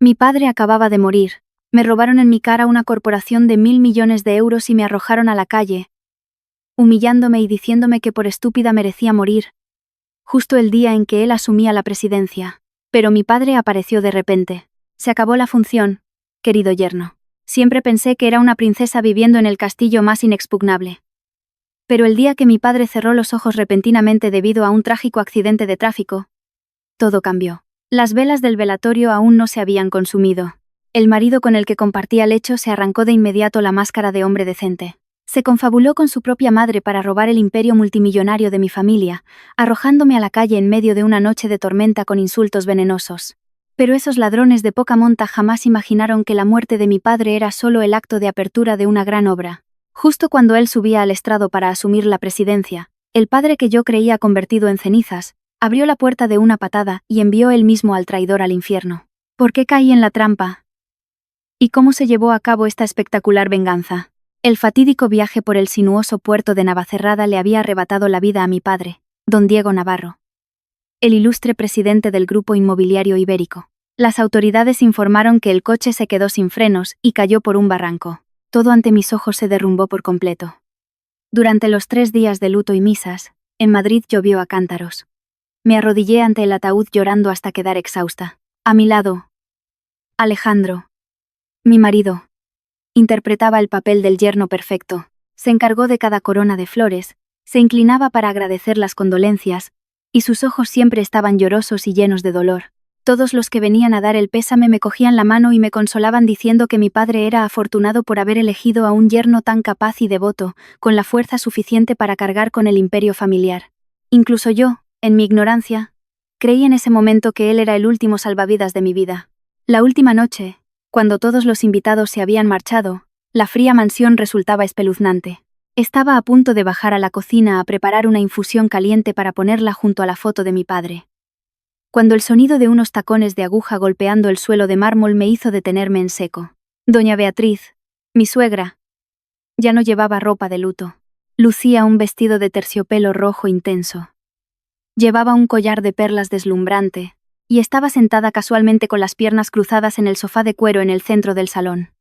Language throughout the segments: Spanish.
Mi padre acababa de morir. Me robaron en mi cara una corporación de 1.000 millones de euros y me arrojaron a la calle, humillándome y diciéndome que por estúpida merecía morir, justo el día en que él asumía la presidencia. Pero mi padre apareció de repente. Se acabó la función, querido yerno. Siempre pensé que era una princesa viviendo en el castillo más inexpugnable. Pero el día que mi padre cerró los ojos repentinamente debido a un trágico accidente de tráfico, todo cambió. Las velas del velatorio aún no se habían consumido. El marido con el que compartía lecho se arrancó de inmediato la máscara de hombre decente. Se confabuló con su propia madre para robar el imperio multimillonario de mi familia, arrojándome a la calle en medio de una noche de tormenta con insultos venenosos. Pero esos ladrones de poca monta jamás imaginaron que la muerte de mi padre era solo el acto de apertura de una gran obra. Justo cuando él subía al estrado para asumir la presidencia, el padre que yo creía convertido en cenizas, abrió la puerta de una patada y envió él mismo al traidor al infierno. ¿Por qué caí en la trampa? ¿Y cómo se llevó a cabo esta espectacular venganza? El fatídico viaje por el sinuoso puerto de Navacerrada le había arrebatado la vida a mi padre, don Diego Navarro, el ilustre presidente del Grupo Inmobiliario Ibérico. Las autoridades informaron que el coche se quedó sin frenos y cayó por un barranco. Todo ante mis ojos se derrumbó por completo. Durante los 3 días de luto y misas, en Madrid llovió a cántaros. Me arrodillé ante el ataúd llorando hasta quedar exhausta. A mi lado, Alejandro, mi marido, interpretaba el papel del yerno perfecto. Se encargó de cada corona de flores, se inclinaba para agradecer las condolencias, y sus ojos siempre estaban llorosos y llenos de dolor. Todos los que venían a dar el pésame me cogían la mano y me consolaban diciendo que mi padre era afortunado por haber elegido a un yerno tan capaz y devoto, con la fuerza suficiente para cargar con el imperio familiar. Incluso yo, en mi ignorancia, creí en ese momento que él era el último salvavidas de mi vida. La última noche, cuando todos los invitados se habían marchado, la fría mansión resultaba espeluznante. Estaba a punto de bajar a la cocina a preparar una infusión caliente para ponerla junto a la foto de mi padre, cuando el sonido de unos tacones de aguja golpeando el suelo de mármol me hizo detenerme en seco. Doña Beatriz, mi suegra, ya no llevaba ropa de luto. Lucía un vestido de terciopelo rojo intenso. Llevaba un collar de perlas deslumbrante, y estaba sentada casualmente con las piernas cruzadas en el sofá de cuero en el centro del salón.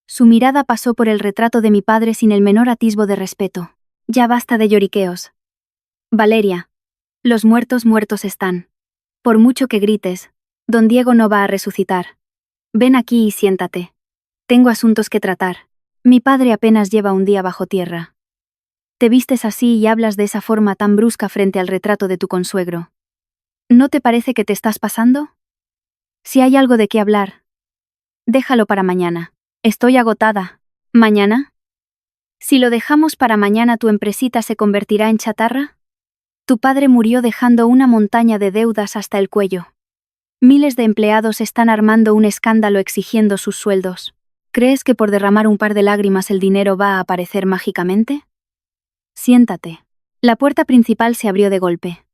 Su mirada pasó por el retrato de mi padre sin el menor atisbo de respeto. Ya basta de lloriqueos. Valeria, los muertos están. Por mucho que grites, don Diego no va a resucitar. Ven aquí y siéntate. Tengo asuntos que tratar. Mi padre apenas lleva un día bajo tierra. Te vistes así y hablas de esa forma tan brusca frente al retrato de tu consuegro. ¿No te parece que te estás pasando? Si hay algo de qué hablar, déjalo para mañana. Estoy agotada. ¿Mañana? Si lo dejamos para mañana, ¿tu empresita se convertirá en chatarra? Tu padre murió dejando una montaña de deudas hasta el cuello. Miles de empleados están armando un escándalo exigiendo sus sueldos. ¿Crees que por derramar un par de lágrimas el dinero va a aparecer mágicamente? Siéntate. La puerta principal se abrió de golpe.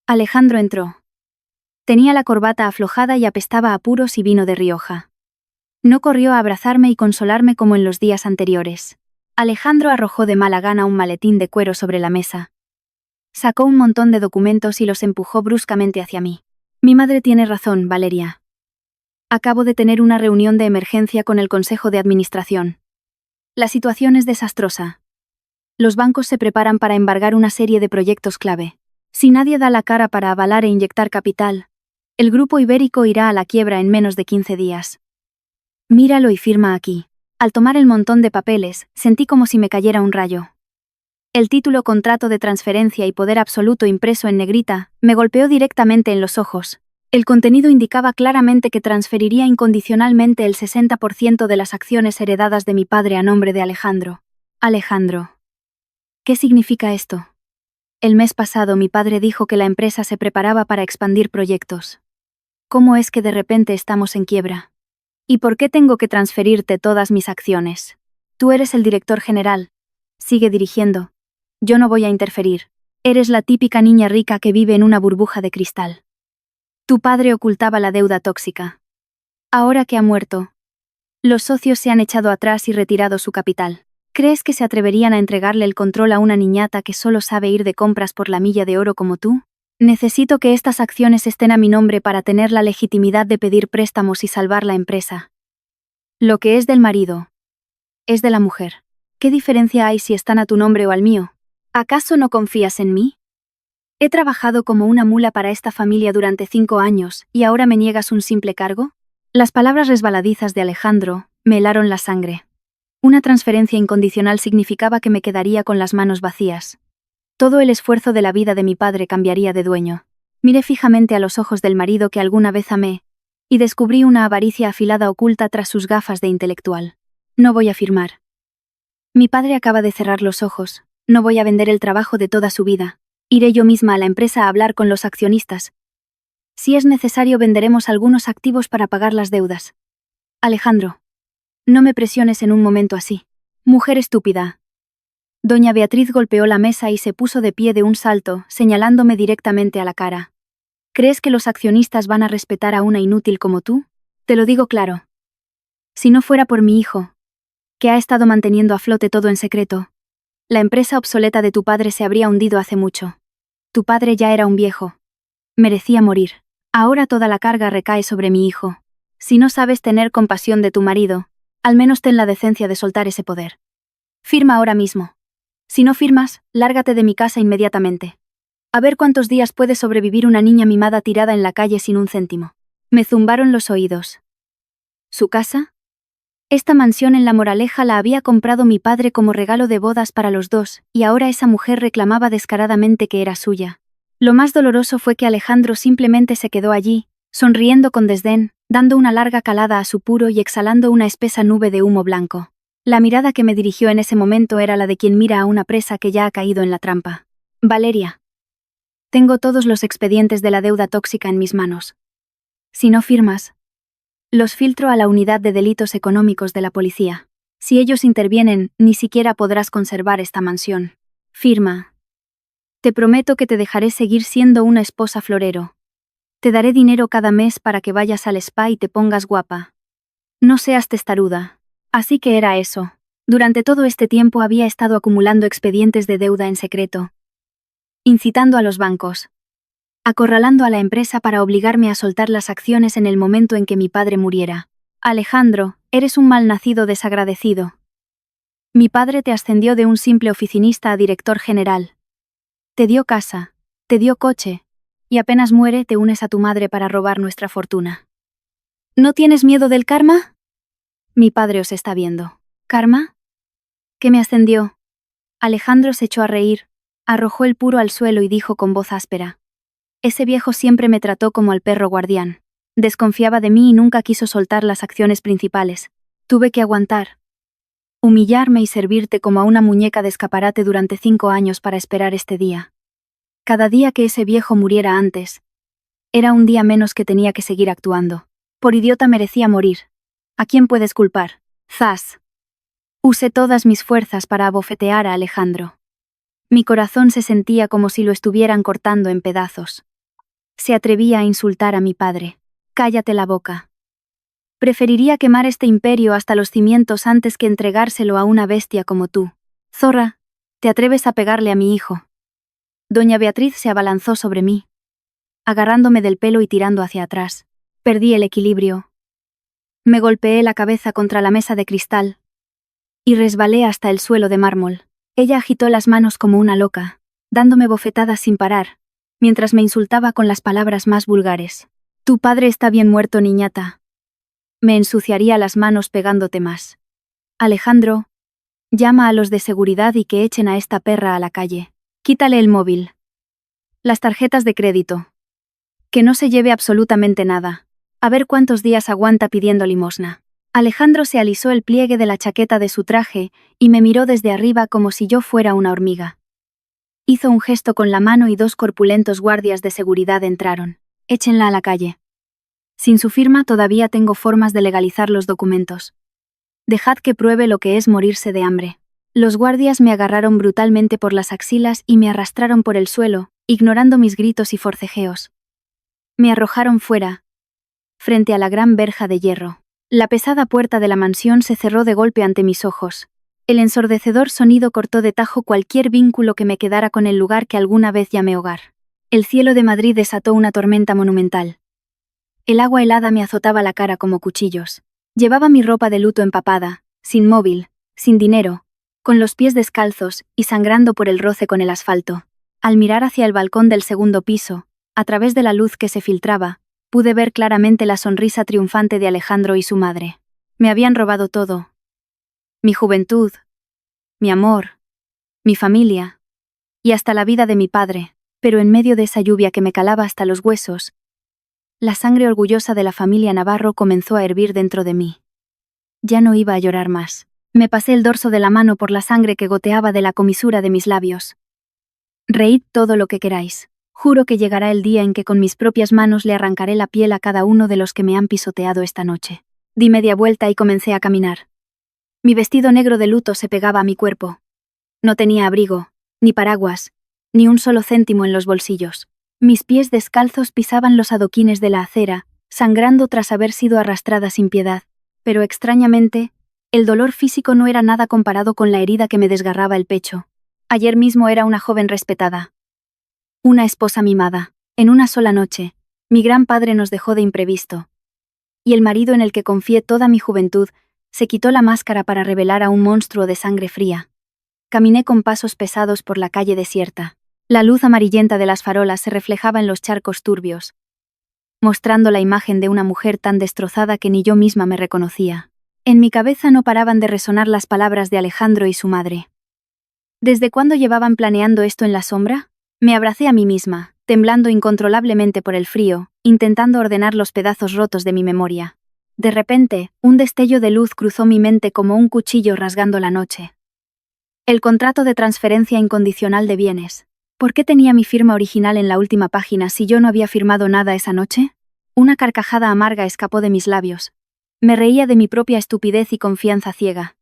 Alejandro entró. Tenía la corbata aflojada y apestaba a puros y vino de Rioja. No corrió a abrazarme y consolarme como en los días anteriores. Alejandro arrojó de mala gana un maletín de cuero sobre la mesa. Sacó un montón de documentos y los empujó bruscamente hacia mí. Mi madre tiene razón, Valeria. Acabo de tener una reunión de emergencia con el Consejo de Administración. La situación es desastrosa. Los bancos se preparan para embargar una serie de proyectos clave. Si nadie da la cara para avalar e inyectar capital, el Grupo Ibérico irá a la quiebra en menos de 15 días. Míralo y firma aquí. Al tomar el montón de papeles, sentí como si me cayera un rayo. El título Contrato de Transferencia y Poder Absoluto impreso en negrita me golpeó directamente en los ojos. El contenido indicaba claramente que transferiría incondicionalmente el 60% de las acciones heredadas de mi padre a nombre de Alejandro. Alejandro. ¿Qué significa esto? El mes pasado mi padre dijo que la empresa se preparaba para expandir proyectos. ¿Cómo es que de repente estamos en quiebra? ¿Y por qué tengo que transferirte todas mis acciones? Tú eres el director general. Sigue dirigiendo. Yo no voy a interferir. Eres la típica niña rica que vive en una burbuja de cristal. Tu padre ocultaba la deuda tóxica. Ahora que ha muerto, los socios se han echado atrás y retirado su capital. ¿Crees que se atreverían a entregarle el control a una niñata que solo sabe ir de compras por la milla de oro como tú? Necesito que estas acciones estén a mi nombre para tener la legitimidad de pedir préstamos y salvar la empresa. Lo que es del marido es de la mujer. ¿Qué diferencia hay si están a tu nombre o al mío? ¿Acaso no confías en mí? He trabajado como una mula para esta familia durante 5 años, ¿y ahora me niegas un simple cargo? Las palabras resbaladizas de Alejandro me helaron la sangre. Una transferencia incondicional significaba que me quedaría con las manos vacías. Todo el esfuerzo de la vida de mi padre cambiaría de dueño. Miré fijamente a los ojos del marido que alguna vez amé, y descubrí una avaricia afilada oculta tras sus gafas de intelectual. No voy a firmar. Mi padre acaba de cerrar los ojos. No voy a vender el trabajo de toda su vida. Iré yo misma a la empresa a hablar con los accionistas. Si es necesario, venderemos algunos activos para pagar las deudas. Alejandro, no me presiones en un momento así. Mujer estúpida. Doña Beatriz golpeó la mesa y se puso de pie de un salto, señalándome directamente a la cara. ¿Crees que los accionistas van a respetar a una inútil como tú? Te lo digo claro. Si no fuera por mi hijo, que ha estado manteniendo a flote todo en secreto, la empresa obsoleta de tu padre se habría hundido hace mucho. Tu padre ya era un viejo. Merecía morir. Ahora toda la carga recae sobre mi hijo. Si no sabes tener compasión de tu marido, al menos ten la decencia de soltar ese poder. Firma ahora mismo. Si no firmas, lárgate de mi casa inmediatamente. A ver cuántos días puede sobrevivir una niña mimada tirada en la calle sin un céntimo. Me zumbaron los oídos. ¿Su casa? Esta mansión en La Moraleja la había comprado mi padre como regalo de bodas para los dos, y ahora esa mujer reclamaba descaradamente que era suya. Lo más doloroso fue que Alejandro simplemente se quedó allí, sonriendo con desdén, dando una larga calada a su puro y exhalando una espesa nube de humo blanco. La mirada que me dirigió en ese momento era la de quien mira a una presa que ya ha caído en la trampa. Valeria. Tengo todos los expedientes de la deuda tóxica en mis manos. Si no firmas, los filtro a la unidad de delitos económicos de la policía. Si ellos intervienen, ni siquiera podrás conservar esta mansión. Firma. Te prometo que te dejaré seguir siendo una esposa florero. Te daré dinero cada mes para que vayas al spa y te pongas guapa. No seas testaruda. Así que era eso. Durante todo este tiempo había estado acumulando expedientes de deuda en secreto, incitando a los bancos, acorralando a la empresa para obligarme a soltar las acciones en el momento en que mi padre muriera. Alejandro, eres un malnacido desagradecido. Mi padre te ascendió de un simple oficinista a director general. Te dio casa, te dio coche, y apenas muere te unes a tu madre para robar nuestra fortuna. ¿No tienes miedo del karma? Mi padre os está viendo. ¿Karma? ¿Qué me ascendió? Alejandro se echó a reír, arrojó el puro al suelo y dijo con voz áspera. Ese viejo siempre me trató como al perro guardián. Desconfiaba de mí y nunca quiso soltar las acciones principales. Tuve que aguantar, humillarme y servirte como a una muñeca de escaparate durante 5 años para esperar este día. Cada día que ese viejo muriera antes, era un día menos que tenía que seguir actuando. Por idiota merecía morir. ¿A quién puedes culpar? Zas. Usé todas mis fuerzas para abofetear a Alejandro. Mi corazón se sentía como si lo estuvieran cortando en pedazos. Se atrevía a insultar a mi padre. Cállate la boca. Preferiría quemar este imperio hasta los cimientos antes que entregárselo a una bestia como tú. Zorra, ¿te atreves a pegarle a mi hijo? Doña Beatriz se abalanzó sobre mí, agarrándome del pelo y tirando hacia atrás. Perdí el equilibrio. Me golpeé la cabeza contra la mesa de cristal y resbalé hasta el suelo de mármol. Ella agitó las manos como una loca, dándome bofetadas sin parar, mientras me insultaba con las palabras más vulgares. Tu padre está bien muerto, niñata. Me ensuciaría las manos pegándote más. Alejandro, llama a los de seguridad y que echen a esta perra a la calle. Quítale el móvil. Las tarjetas de crédito. Que no se lleve absolutamente nada. A ver cuántos días aguanta pidiendo limosna. Alejandro se alisó el pliegue de la chaqueta de su traje y me miró desde arriba como si yo fuera una hormiga. Hizo un gesto con la mano y 2 corpulentos guardias de seguridad entraron. Échenla a la calle. Sin su firma todavía tengo formas de legalizar los documentos. Dejad que pruebe lo que es morirse de hambre. Los guardias me agarraron brutalmente por las axilas y me arrastraron por el suelo, ignorando mis gritos y forcejeos. Me arrojaron fuera, frente a la gran verja de hierro. La pesada puerta de la mansión se cerró de golpe ante mis ojos. El ensordecedor sonido cortó de tajo cualquier vínculo que me quedara con el lugar que alguna vez llamé hogar. El cielo de Madrid desató una tormenta monumental. El agua helada me azotaba la cara como cuchillos. Llevaba mi ropa de luto empapada, sin móvil, sin dinero, con los pies descalzos y sangrando por el roce con el asfalto. Al mirar hacia el balcón del segundo piso, a través de la luz que se filtraba, pude ver claramente la sonrisa triunfante de Alejandro y su madre. Me habían robado todo. Mi juventud, mi amor, mi familia, y hasta la vida de mi padre, pero en medio de esa lluvia que me calaba hasta los huesos, la sangre orgullosa de la familia Navarro comenzó a hervir dentro de mí. Ya no iba a llorar más. Me pasé el dorso de la mano por la sangre que goteaba de la comisura de mis labios. Reíd todo lo que queráis. Juro que llegará el día en que con mis propias manos le arrancaré la piel a cada uno de los que me han pisoteado esta noche. Di media vuelta y comencé a caminar. Mi vestido negro de luto se pegaba a mi cuerpo. No tenía abrigo, ni paraguas, ni un solo céntimo en los bolsillos. Mis pies descalzos pisaban los adoquines de la acera, sangrando tras haber sido arrastrada sin piedad, pero extrañamente, el dolor físico no era nada comparado con la herida que me desgarraba el pecho. Ayer mismo era una joven respetada. Una esposa mimada. En una sola noche, mi gran padre nos dejó de imprevisto. Y el marido en el que confié toda mi juventud, se quitó la máscara para revelar a un monstruo de sangre fría. Caminé con pasos pesados por la calle desierta. La luz amarillenta de las farolas se reflejaba en los charcos turbios, mostrando la imagen de una mujer tan destrozada que ni yo misma me reconocía. En mi cabeza no paraban de resonar las palabras de Alejandro y su madre. ¿Desde cuándo llevaban planeando esto en la sombra? Me abracé a mí misma, temblando incontrolablemente por el frío, intentando ordenar los pedazos rotos de mi memoria. De repente, un destello de luz cruzó mi mente como un cuchillo rasgando la noche. El contrato de transferencia incondicional de bienes. ¿Por qué tenía mi firma original en la última página si yo no había firmado nada esa noche? Una carcajada amarga escapó de mis labios. Me reía de mi propia estupidez y confianza ciega.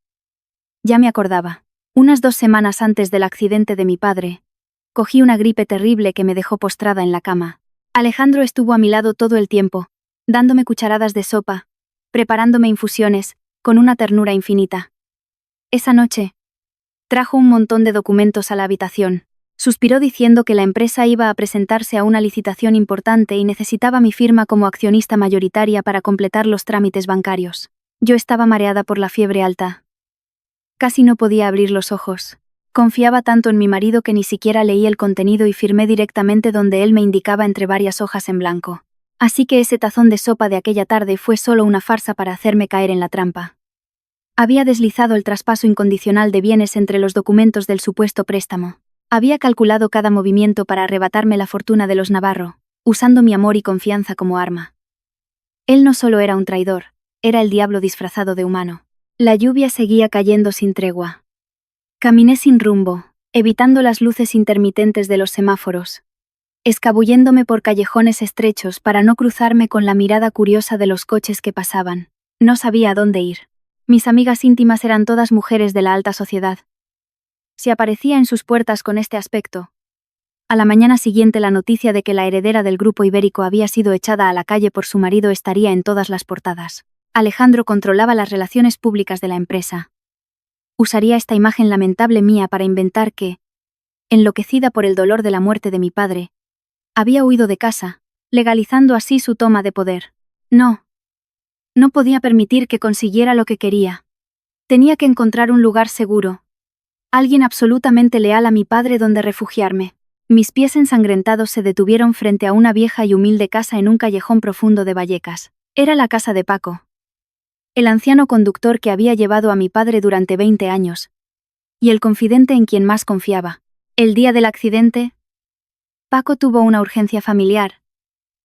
Ya me acordaba. Unas 2 semanas antes del accidente de mi padre, cogí una gripe terrible que me dejó postrada en la cama. Alejandro estuvo a mi lado todo el tiempo, dándome cucharadas de sopa, preparándome infusiones, con una ternura infinita. Esa noche, trajo un montón de documentos a la habitación. Suspiró diciendo que la empresa iba a presentarse a una licitación importante y necesitaba mi firma como accionista mayoritaria para completar los trámites bancarios. Yo estaba mareada por la fiebre alta. Casi no podía abrir los ojos. Confiaba tanto en mi marido que ni siquiera leí el contenido y firmé directamente donde él me indicaba entre varias hojas en blanco. Así que ese tazón de sopa de aquella tarde fue solo una farsa para hacerme caer en la trampa. Había deslizado el traspaso incondicional de bienes entre los documentos del supuesto préstamo. Había calculado cada movimiento para arrebatarme la fortuna de los Navarro, usando mi amor y confianza como arma. Él no solo era un traidor, era el diablo disfrazado de humano. La lluvia seguía cayendo sin tregua. Caminé sin rumbo, evitando las luces intermitentes de los semáforos, escabulléndome por callejones estrechos para no cruzarme con la mirada curiosa de los coches que pasaban. No sabía a dónde ir. Mis amigas íntimas eran todas mujeres de la alta sociedad. Si aparecía en sus puertas con este aspecto. A la mañana siguiente la noticia de que la heredera del grupo ibérico había sido echada a la calle por su marido estaría en todas las portadas. Alejandro controlaba las relaciones públicas de la empresa. Usaría esta imagen lamentable mía para inventar que, enloquecida por el dolor de la muerte de mi padre, había huido de casa, legalizando así su toma de poder. No. No podía permitir que consiguiera lo que quería. Tenía que encontrar un lugar seguro. Alguien absolutamente leal a mi padre donde refugiarme. Mis pies ensangrentados se detuvieron frente a una vieja y humilde casa en un callejón profundo de Vallecas. Era la casa de Paco, el anciano conductor que había llevado a mi padre durante 20 años, y el confidente en quien más confiaba. El día del accidente, Paco tuvo una urgencia familiar,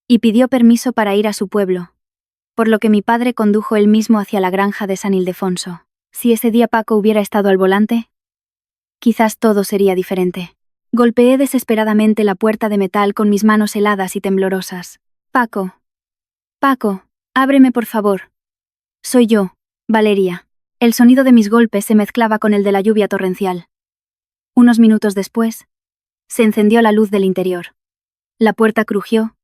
y pidió permiso para ir a su pueblo, por lo que mi padre condujo él mismo hacia la granja de San Ildefonso. Si ese día Paco hubiera estado al volante, quizás todo sería diferente. Golpeé desesperadamente la puerta de metal con mis manos heladas y temblorosas. Paco. Paco, ábreme por favor. Soy yo, Valeria. El sonido de mis golpes se mezclaba con el de la lluvia torrencial. Unos minutos después, se encendió la luz del interior. La puerta crujió,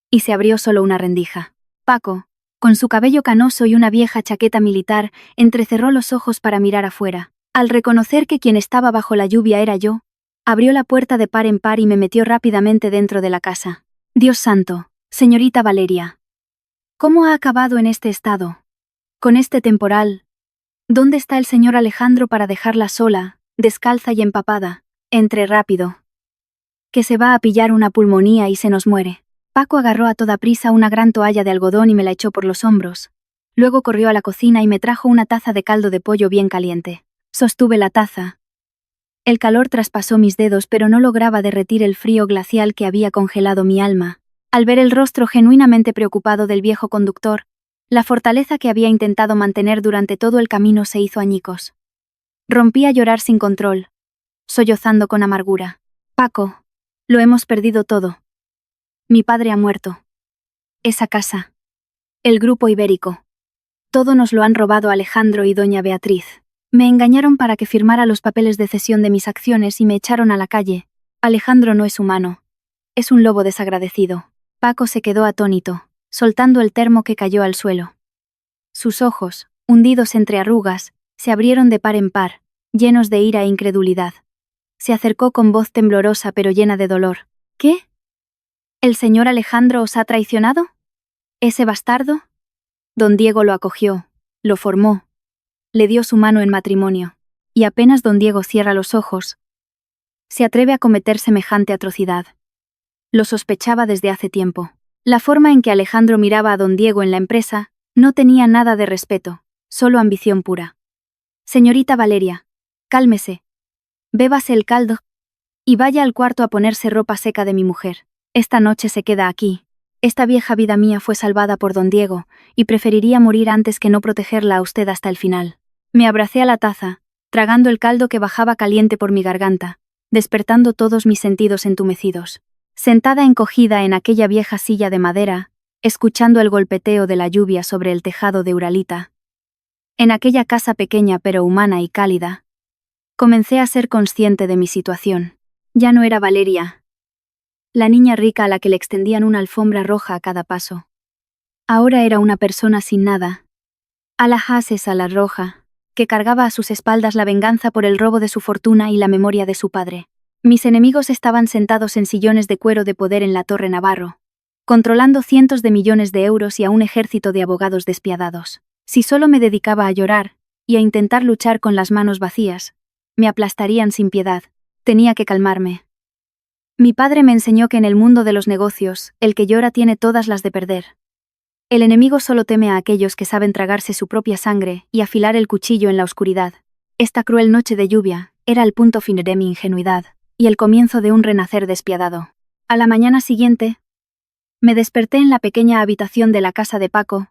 y se abrió solo una rendija. Paco, con su cabello canoso y una vieja chaqueta militar, entrecerró los ojos para mirar afuera. Al reconocer que quien estaba bajo la lluvia era yo, Abrió la puerta de par en par y me metió rápidamente dentro de la casa. Dios santo, señorita Valeria. ¿Cómo ha acabado en este estado? Con este temporal. ¿Dónde está el señor Alejandro para dejarla sola, descalza y empapada? Entre rápido. Que se va a pillar una pulmonía y se nos muere. Paco agarró a toda prisa una gran toalla de algodón y me la echó por los hombros. Luego corrió a la cocina y me trajo una taza de caldo de pollo bien caliente. Sostuve la taza. El calor traspasó mis dedos, pero no lograba derretir el frío glacial que había congelado mi alma. Al ver el rostro genuinamente preocupado del viejo conductor, la fortaleza que había intentado mantener durante todo el camino se hizo añicos. Rompí a llorar sin control, sollozando con amargura. Paco, lo hemos perdido todo. Mi padre ha muerto. Esa casa. El grupo ibérico. Todo nos lo han robado Alejandro y doña Beatriz. Me engañaron para que firmara los papeles de cesión de mis acciones y me echaron a la calle. Alejandro no es humano. Es un lobo desagradecido. Paco se quedó atónito, soltando el termo que cayó al suelo. Sus ojos, hundidos entre arrugas, se abrieron de par en par, llenos de ira e incredulidad. Se acercó con voz temblorosa pero llena de dolor. ¿Qué? ¿El señor Alejandro os ha traicionado? ¿Ese bastardo? Don Diego lo acogió, lo formó, le dio su mano en matrimonio, y apenas don Diego cierra los ojos, se atreve a cometer semejante atrocidad. Lo sospechaba desde hace tiempo. La forma en que Alejandro miraba a don Diego en la empresa no tenía nada de respeto, solo ambición pura. Señorita Valeria, cálmese. Bébase el caldo y vaya al cuarto a ponerse ropa seca de mi mujer. Esta noche se queda aquí. Esta vieja vida mía fue salvada por don Diego, y preferiría morir antes que no protegerla a usted hasta el final. Me abracé a la taza, tragando el caldo que bajaba caliente por mi garganta, despertando todos mis sentidos entumecidos. Sentada encogida en aquella vieja silla de madera, escuchando el golpeteo de la lluvia sobre el tejado de Uralita. En aquella casa pequeña pero humana y cálida, comencé a ser consciente de mi situación. Ya no era Valeria, la niña rica a la que le extendían una alfombra roja a cada paso. Ahora era una persona sin nada. Alajases a la roja, que cargaba a sus espaldas la venganza por el robo de su fortuna y la memoria de su padre. Mis enemigos estaban sentados en sillones de cuero de poder en la Torre Navarro, controlando cientos de millones de euros y a un ejército de abogados despiadados. Si solo me dedicaba a llorar, y a intentar luchar con las manos vacías, me aplastarían sin piedad. Tenía que calmarme. Mi padre me enseñó que en el mundo de los negocios, el que llora tiene todas las de perder. El enemigo solo teme a aquellos que saben tragarse su propia sangre y afilar el cuchillo en la oscuridad. Esta cruel noche de lluvia era el punto final de mi ingenuidad, y el comienzo de un renacer despiadado. A la mañana siguiente, me desperté en la pequeña habitación de la casa de Paco,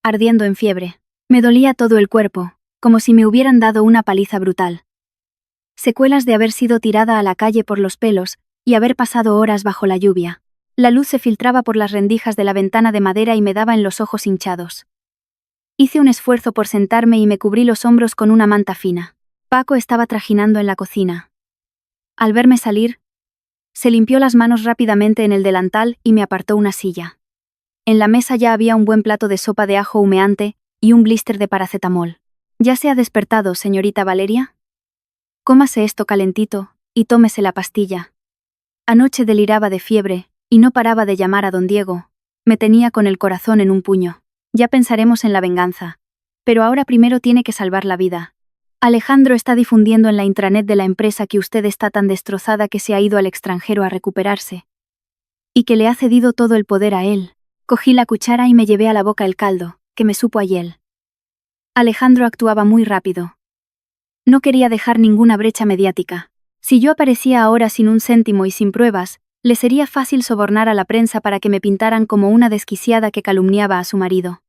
ardiendo en fiebre. Me dolía todo el cuerpo, como si me hubieran dado una paliza brutal. Secuelas de haber sido tirada a la calle por los pelos y haber pasado horas bajo la lluvia. La luz se filtraba por las rendijas de la ventana de madera y me daba en los ojos hinchados. Hice un esfuerzo por sentarme y me cubrí los hombros con una manta fina. Paco estaba trajinando en la cocina. Al verme salir, se limpió las manos rápidamente en el delantal y me apartó una silla. En la mesa ya había un buen plato de sopa de ajo humeante y un blister de paracetamol. ¿Ya se ha despertado, señorita Valeria? Cómase esto calentito y tómese la pastilla. Anoche deliraba de fiebre, y no paraba de llamar a don Diego. Me tenía con el corazón en un puño. Ya pensaremos en la venganza. Pero ahora primero tiene que salvar la vida. Alejandro está difundiendo en la intranet de la empresa que usted está tan destrozada que se ha ido al extranjero a recuperarse. Y que le ha cedido todo el poder a él. Cogí la cuchara y me llevé a la boca el caldo, que me supo a hiel. Alejandro actuaba muy rápido. No quería dejar ninguna brecha mediática. Si yo aparecía ahora sin un céntimo y sin pruebas, le sería fácil sobornar a la prensa para que me pintaran como una desquiciada que calumniaba a su marido.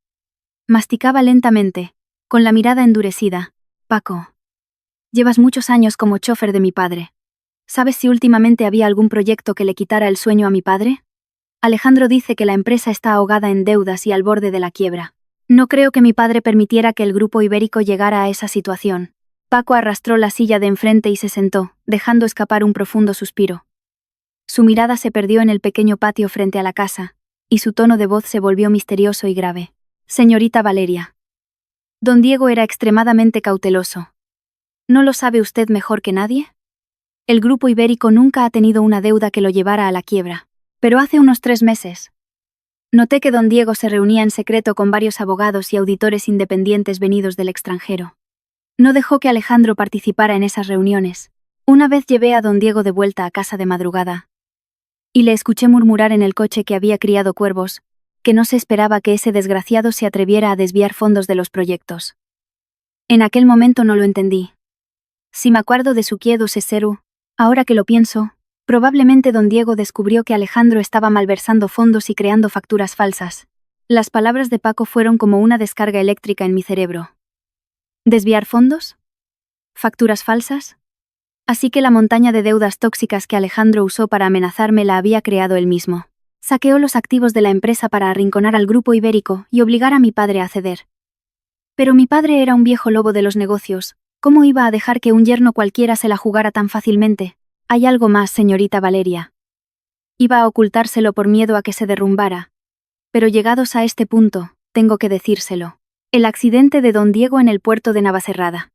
Masticaba lentamente, con la mirada endurecida. Paco, llevas muchos años como chofer de mi padre. ¿Sabes si últimamente había algún proyecto que le quitara el sueño a mi padre? Alejandro dice que la empresa está ahogada en deudas y al borde de la quiebra. No creo que mi padre permitiera que el grupo ibérico llegara a esa situación. Paco arrastró la silla de enfrente y se sentó, dejando escapar un profundo suspiro. Su mirada se perdió en el pequeño patio frente a la casa, y su tono de voz se volvió misterioso y grave. Señorita Valeria. Don Diego era extremadamente cauteloso. ¿No lo sabe usted mejor que nadie? El Grupo Ibérico nunca ha tenido una deuda que lo llevara a la quiebra. Pero hace unos 3 meses. Noté que don Diego se reunía en secreto con varios abogados y auditores independientes venidos del extranjero. No dejó que Alejandro participara en esas reuniones. Una vez llevé a don Diego de vuelta a casa de madrugada. Y le escuché murmurar en el coche que había criado cuervos, que no se esperaba que ese desgraciado se atreviera a desviar fondos de los proyectos. En aquel momento no lo entendí. Si me acuerdo de su quiedo seseru, ahora que lo pienso, probablemente don Diego descubrió que Alejandro estaba malversando fondos y creando facturas falsas. Las palabras de Paco fueron como una descarga eléctrica en mi cerebro. ¿Desviar fondos? ¿Facturas falsas? Así que la montaña de deudas tóxicas que Alejandro usó para amenazarme la había creado él mismo. Saqueó los activos de la empresa para arrinconar al Grupo Ibérico y obligar a mi padre a ceder. Pero mi padre era un viejo lobo de los negocios. ¿Cómo iba a dejar que un yerno cualquiera se la jugara tan fácilmente? Hay algo más, señorita Valeria. Iba a ocultárselo por miedo a que se derrumbara. Pero llegados a este punto, tengo que decírselo. El accidente de don Diego en el puerto de Navacerrada.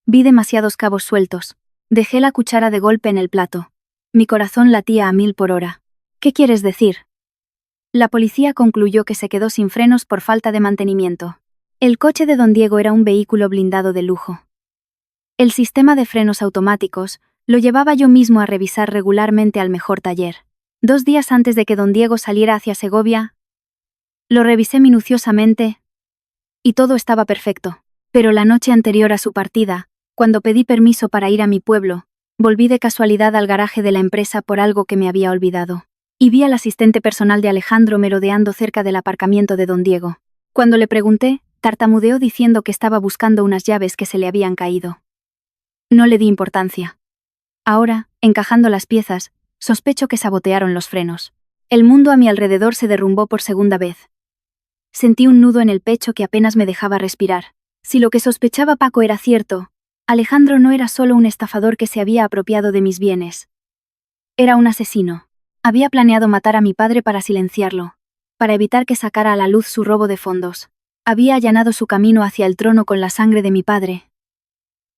Vi demasiados cabos sueltos. Dejé la cuchara de golpe en el plato. Mi corazón latía a 1000 por hora. ¿Qué quieres decir? La policía concluyó que se quedó sin frenos por falta de mantenimiento. El coche de don Diego era un vehículo blindado de lujo. El sistema de frenos automáticos lo llevaba yo mismo a revisar regularmente al mejor taller. 2 días antes de que don Diego saliera hacia Segovia, lo revisé minuciosamente y todo estaba perfecto. Pero la noche anterior a su partida, cuando pedí permiso para ir a mi pueblo, volví de casualidad al garaje de la empresa por algo que me había olvidado. Y vi al asistente personal de Alejandro merodeando cerca del aparcamiento de don Diego. Cuando le pregunté, tartamudeó diciendo que estaba buscando unas llaves que se le habían caído. No le di importancia. Ahora, encajando las piezas, sospecho que sabotearon los frenos. El mundo a mi alrededor se derrumbó por segunda vez. Sentí un nudo en el pecho que apenas me dejaba respirar. Si lo que sospechaba Paco era cierto, Alejandro no era solo un estafador que se había apropiado de mis bienes. Era un asesino. Había planeado matar a mi padre para silenciarlo, para evitar que sacara a la luz su robo de fondos. Había allanado su camino hacia el trono con la sangre de mi padre.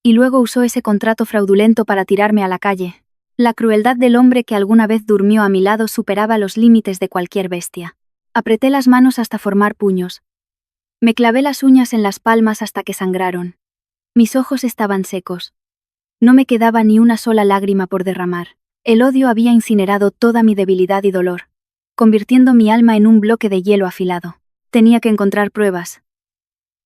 Y luego usó ese contrato fraudulento para tirarme a la calle. La crueldad del hombre que alguna vez durmió a mi lado superaba los límites de cualquier bestia. Apreté las manos hasta formar puños. Me clavé las uñas en las palmas hasta que sangraron. Mis ojos estaban secos. No me quedaba ni una sola lágrima por derramar. El odio había incinerado toda mi debilidad y dolor, convirtiendo mi alma en un bloque de hielo afilado. Tenía que encontrar pruebas.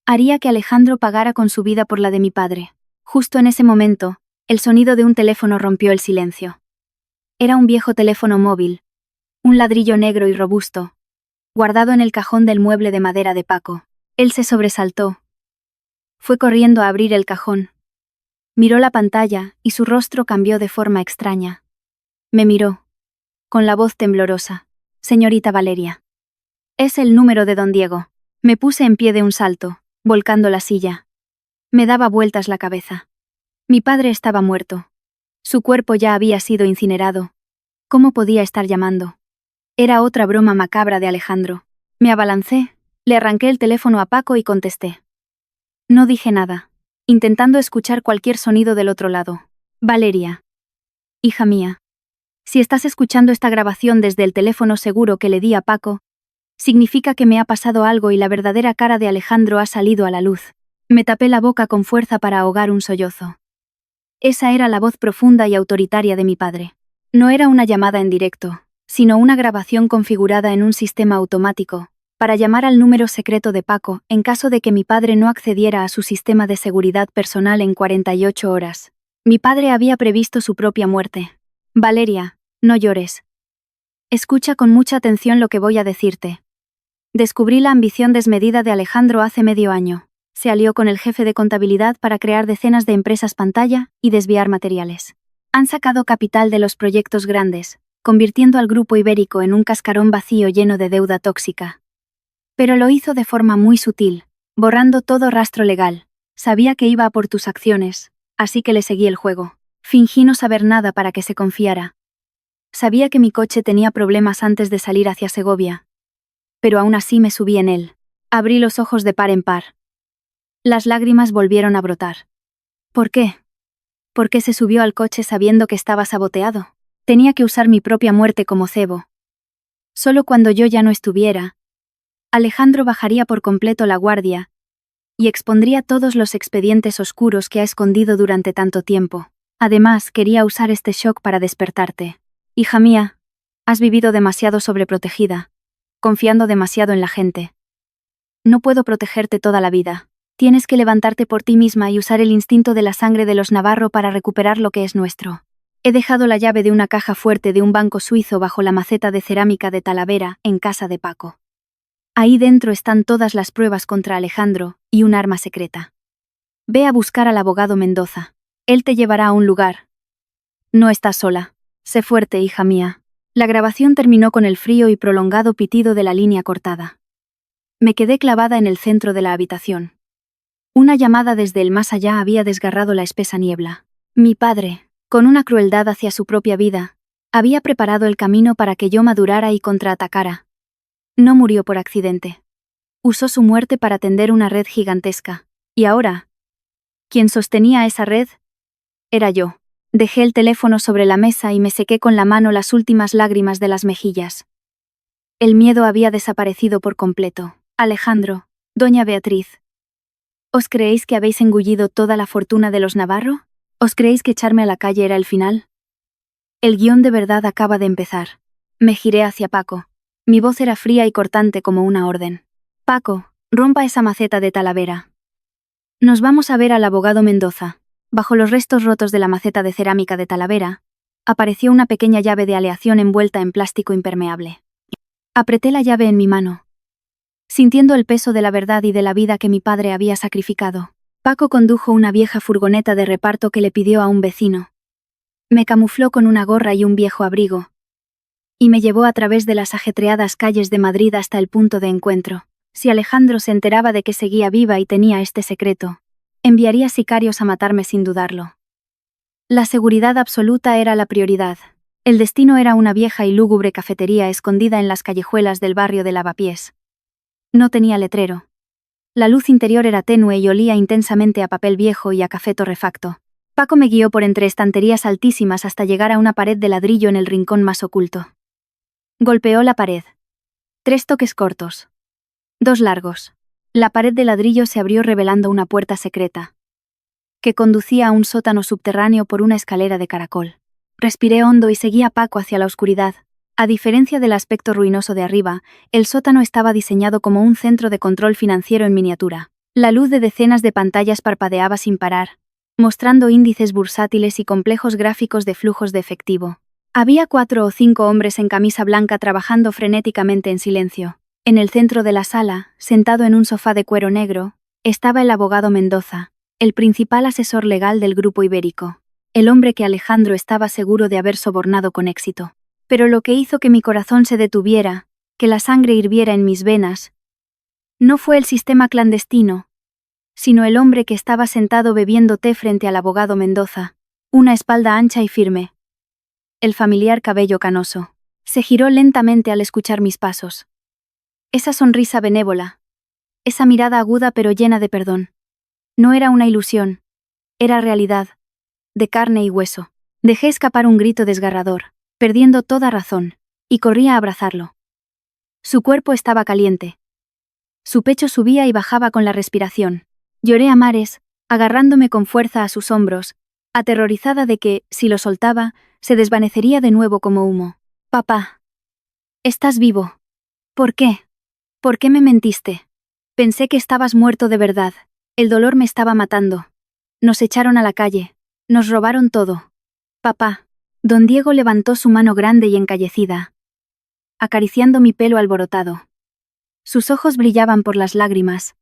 Haría que Alejandro pagara con su vida por la de mi padre. Justo en ese momento, el sonido de un teléfono rompió el silencio. Era un viejo teléfono móvil, un ladrillo negro y robusto, guardado en el cajón del mueble de madera de Paco. Él se sobresaltó. Fue corriendo a abrir el cajón. Miró la pantalla y su rostro cambió de forma extraña. Me miró, con la voz temblorosa. Señorita Valeria. Es el número de don Diego. Me puse en pie de un salto, volcando la silla. Me daba vueltas la cabeza. Mi padre estaba muerto. Su cuerpo ya había sido incinerado. ¿Cómo podía estar llamando? Era otra broma macabra de Alejandro. Me abalancé, le arranqué el teléfono a Paco y contesté. No dije nada, intentando escuchar cualquier sonido del otro lado. Valeria. Hija mía. Si estás escuchando esta grabación desde el teléfono seguro que le di a Paco, significa que me ha pasado algo y la verdadera cara de Alejandro ha salido a la luz. Me tapé la boca con fuerza para ahogar un sollozo. Esa era la voz profunda y autoritaria de mi padre. No era una llamada en directo, sino una grabación configurada en un sistema automático, para llamar al número secreto de Paco en caso de que mi padre no accediera a su sistema de seguridad personal en 48 horas. Mi padre había previsto su propia muerte. Valeria, no llores. Escucha con mucha atención lo que voy a decirte. Descubrí la ambición desmedida de Alejandro hace medio año. Se alió con el jefe de contabilidad para crear decenas de empresas pantalla y desviar materiales. Han sacado capital de los proyectos grandes, convirtiendo al Grupo Ibérico en un cascarón vacío lleno de deuda tóxica. Pero lo hizo de forma muy sutil, borrando todo rastro legal. Sabía que iba a por tus acciones, así que le seguí el juego. Fingí no saber nada para que se confiara. Sabía que mi coche tenía problemas antes de salir hacia Segovia. Pero aún así me subí en él. Abrí los ojos de par en par. Las lágrimas volvieron a brotar. ¿Por qué? ¿Por qué se subió al coche sabiendo que estaba saboteado? Tenía que usar mi propia muerte como cebo. Solo cuando yo ya no estuviera, Alejandro bajaría por completo la guardia y expondría todos los expedientes oscuros que ha escondido durante tanto tiempo. Además, quería usar este shock para despertarte. Hija mía, has vivido demasiado sobreprotegida, confiando demasiado en la gente. No puedo protegerte toda la vida. Tienes que levantarte por ti misma y usar el instinto de la sangre de los Navarro para recuperar lo que es nuestro. He dejado la llave de una caja fuerte de un banco suizo bajo la maceta de cerámica de Talavera, en casa de Paco. Ahí dentro están todas las pruebas contra Alejandro y un arma secreta. Ve a buscar al abogado Mendoza. Él te llevará a un lugar. No estás sola. Sé fuerte, hija mía. La grabación terminó con el frío y prolongado pitido de la línea cortada. Me quedé clavada en el centro de la habitación. Una llamada desde el más allá había desgarrado la espesa niebla. Mi padre, con una crueldad hacia su propia vida, había preparado el camino para que yo madurara y contraatacara. No murió por accidente. Usó su muerte para tender una red gigantesca. Y ahora, ¿quién sostenía esa red? Era yo. Dejé el teléfono sobre la mesa y me sequé con la mano las últimas lágrimas de las mejillas. El miedo había desaparecido por completo. Alejandro, doña Beatriz. ¿Os creéis que habéis engullido toda la fortuna de los Navarro? ¿Os creéis que echarme a la calle era el final? El guión de verdad acaba de empezar. Me giré hacia Paco. Mi voz era fría y cortante como una orden. Paco, rompa esa maceta de Talavera. Nos vamos a ver al abogado Mendoza. Bajo los restos rotos de la maceta de cerámica de Talavera, apareció una pequeña llave de aleación envuelta en plástico impermeable. Apreté la llave en mi mano, sintiendo el peso de la verdad y de la vida que mi padre había sacrificado. Paco condujo una vieja furgoneta de reparto que le pidió a un vecino. Me camufló con una gorra y un viejo abrigo, y me llevó a través de las ajetreadas calles de Madrid hasta el punto de encuentro. Si Alejandro se enteraba de que seguía viva y tenía este secreto, enviaría sicarios a matarme sin dudarlo. La seguridad absoluta era la prioridad. El destino era una vieja y lúgubre cafetería escondida en las callejuelas del barrio de Lavapiés. No tenía letrero. La luz interior era tenue y olía intensamente a papel viejo y a café torrefacto. Paco me guió por entre estanterías altísimas hasta llegar a una pared de ladrillo en el rincón más oculto. Golpeó la pared. 3 toques cortos. 2 largos. La pared de ladrillo se abrió revelando una puerta secreta, que conducía a un sótano subterráneo por una escalera de caracol. Respiré hondo y seguí a Paco hacia la oscuridad. A diferencia del aspecto ruinoso de arriba, el sótano estaba diseñado como un centro de control financiero en miniatura. La luz de decenas de pantallas parpadeaba sin parar, mostrando índices bursátiles y complejos gráficos de flujos de efectivo. Había 4 o 5 hombres en camisa blanca trabajando frenéticamente en silencio. En el centro de la sala, sentado en un sofá de cuero negro, estaba el abogado Mendoza, el principal asesor legal del grupo ibérico, el hombre que Alejandro estaba seguro de haber sobornado con éxito. Pero lo que hizo que mi corazón se detuviera, que la sangre hirviera en mis venas, no fue el sistema clandestino, sino el hombre que estaba sentado bebiendo té frente al abogado Mendoza, una espalda ancha y firme. El familiar cabello canoso. Se giró lentamente al escuchar mis pasos. Esa sonrisa benévola, esa mirada aguda pero llena de perdón. No era una ilusión, era realidad, de carne y hueso. Dejé escapar un grito desgarrador, perdiendo toda razón, y corrí a abrazarlo. Su cuerpo estaba caliente. Su pecho subía y bajaba con la respiración. Lloré a mares, agarrándome con fuerza a sus hombros, aterrorizada de que, si lo soltaba, se desvanecería de nuevo como humo. Papá. Estás vivo. ¿Por qué? ¿Por qué me mentiste? Pensé que estabas muerto de verdad. El dolor me estaba matando. Nos echaron a la calle. Nos robaron todo. Papá. Don Diego levantó su mano grande y encallecida, acariciando mi pelo alborotado. Sus ojos brillaban por las lágrimas,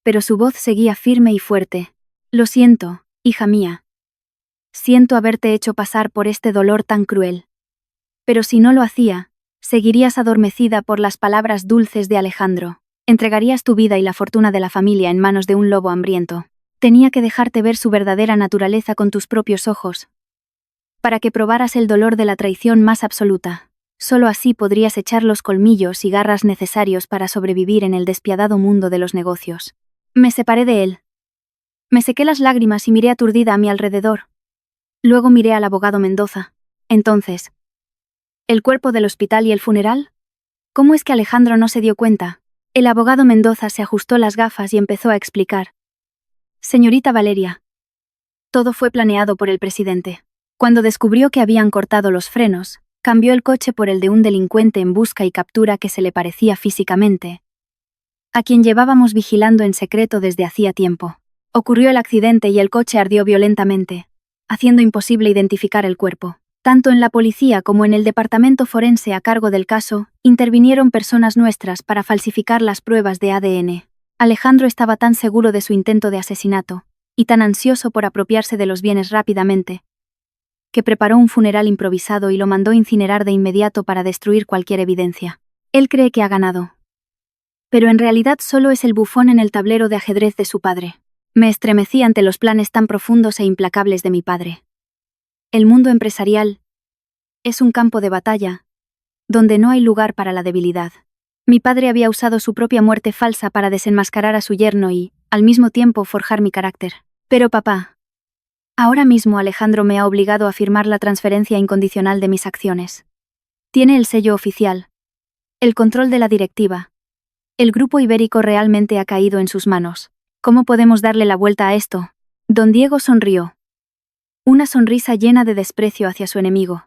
pero su voz seguía firme y fuerte. Lo siento, hija mía. Siento haberte hecho pasar por este dolor tan cruel. Pero si no lo hacía, seguirías adormecida por las palabras dulces de Alejandro. Entregarías tu vida y la fortuna de la familia en manos de un lobo hambriento. Tenía que dejarte ver su verdadera naturaleza con tus propios ojos, para que probaras el dolor de la traición más absoluta. Solo así podrías echar los colmillos y garras necesarios para sobrevivir en el despiadado mundo de los negocios. Me separé de él. Me sequé las lágrimas y miré aturdida a mi alrededor. Luego miré al abogado Mendoza. Entonces, ¿el cuerpo del hospital y el funeral? ¿Cómo es que Alejandro no se dio cuenta? El abogado Mendoza se ajustó las gafas y empezó a explicar. Señorita Valeria, todo fue planeado por el presidente. Cuando descubrió que habían cortado los frenos, cambió el coche por el de un delincuente en busca y captura que se le parecía físicamente, a quien llevábamos vigilando en secreto desde hacía tiempo. Ocurrió el accidente y el coche ardió violentamente, haciendo imposible identificar el cuerpo. Tanto en la policía como en el departamento forense a cargo del caso, intervinieron personas nuestras para falsificar las pruebas de ADN. Alejandro estaba tan seguro de su intento de asesinato, y tan ansioso por apropiarse de los bienes rápidamente, que preparó un funeral improvisado y lo mandó incinerar de inmediato para destruir cualquier evidencia. Él cree que ha ganado. Pero en realidad solo es el bufón en el tablero de ajedrez de su padre. Me estremecí ante los planes tan profundos e implacables de mi padre. El mundo empresarial es un campo de batalla, donde no hay lugar para la debilidad. Mi padre había usado su propia muerte falsa para desenmascarar a su yerno y, al mismo tiempo, forjar mi carácter. Pero papá, ahora mismo Alejandro me ha obligado a firmar la transferencia incondicional de mis acciones. Tiene el sello oficial, el control de la directiva. El grupo ibérico realmente ha caído en sus manos. ¿Cómo podemos darle la vuelta a esto? Don Diego sonrió. Una sonrisa llena de desprecio hacia su enemigo.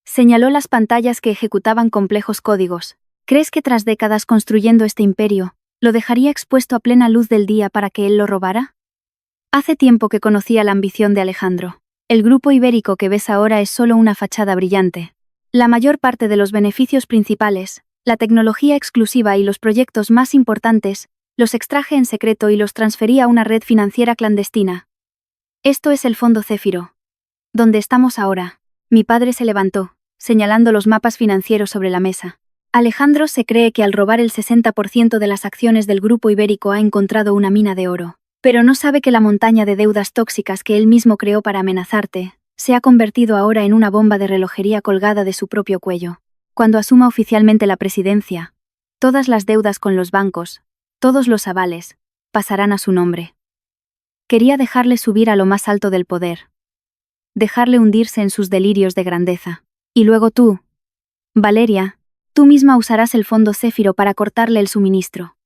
Señaló las pantallas que ejecutaban complejos códigos. ¿Crees que tras décadas construyendo este imperio, lo dejaría expuesto a plena luz del día para que él lo robara? Hace tiempo que conocía la ambición de Alejandro. El grupo ibérico que ves ahora es solo una fachada brillante. La mayor parte de los beneficios principales, la tecnología exclusiva y los proyectos más importantes, los extraje en secreto y los transferí a una red financiera clandestina. Esto es el Fondo Céfiro. Donde estamos ahora. Mi padre se levantó, señalando los mapas financieros sobre la mesa. Alejandro se cree que al robar el 60% de las acciones del grupo ibérico ha encontrado una mina de oro, pero no sabe que la montaña de deudas tóxicas que él mismo creó para amenazarte se ha convertido ahora en una bomba de relojería colgada de su propio cuello. Cuando asuma oficialmente la presidencia, todas las deudas con los bancos, todos los avales, pasarán a su nombre. Quería dejarle subir a lo más alto del poder. Dejarle hundirse en sus delirios de grandeza. Y luego tú, Valeria, tú misma usarás el Fondo Céfiro para cortarle el suministro.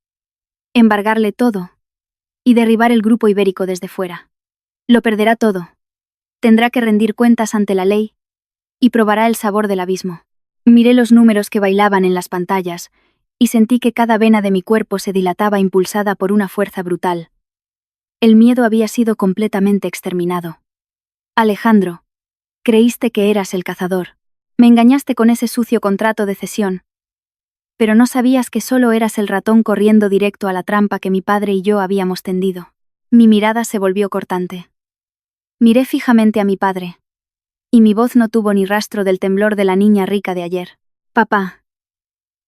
Embargarle todo. Y derribar el grupo ibérico desde fuera. Lo perderá todo. Tendrá que rendir cuentas ante la ley. Y probará el sabor del abismo. Miré los números que bailaban en las pantallas, y sentí que cada vena de mi cuerpo se dilataba impulsada por una fuerza brutal. El miedo había sido completamente exterminado. Alejandro, creíste que eras el cazador. Me engañaste con ese sucio contrato de cesión. Pero no sabías que solo eras el ratón corriendo directo a la trampa que mi padre y yo habíamos tendido. Mi mirada se volvió cortante. Miré fijamente a mi padre. Y mi voz no tuvo ni rastro del temblor de la niña rica de ayer. Papá,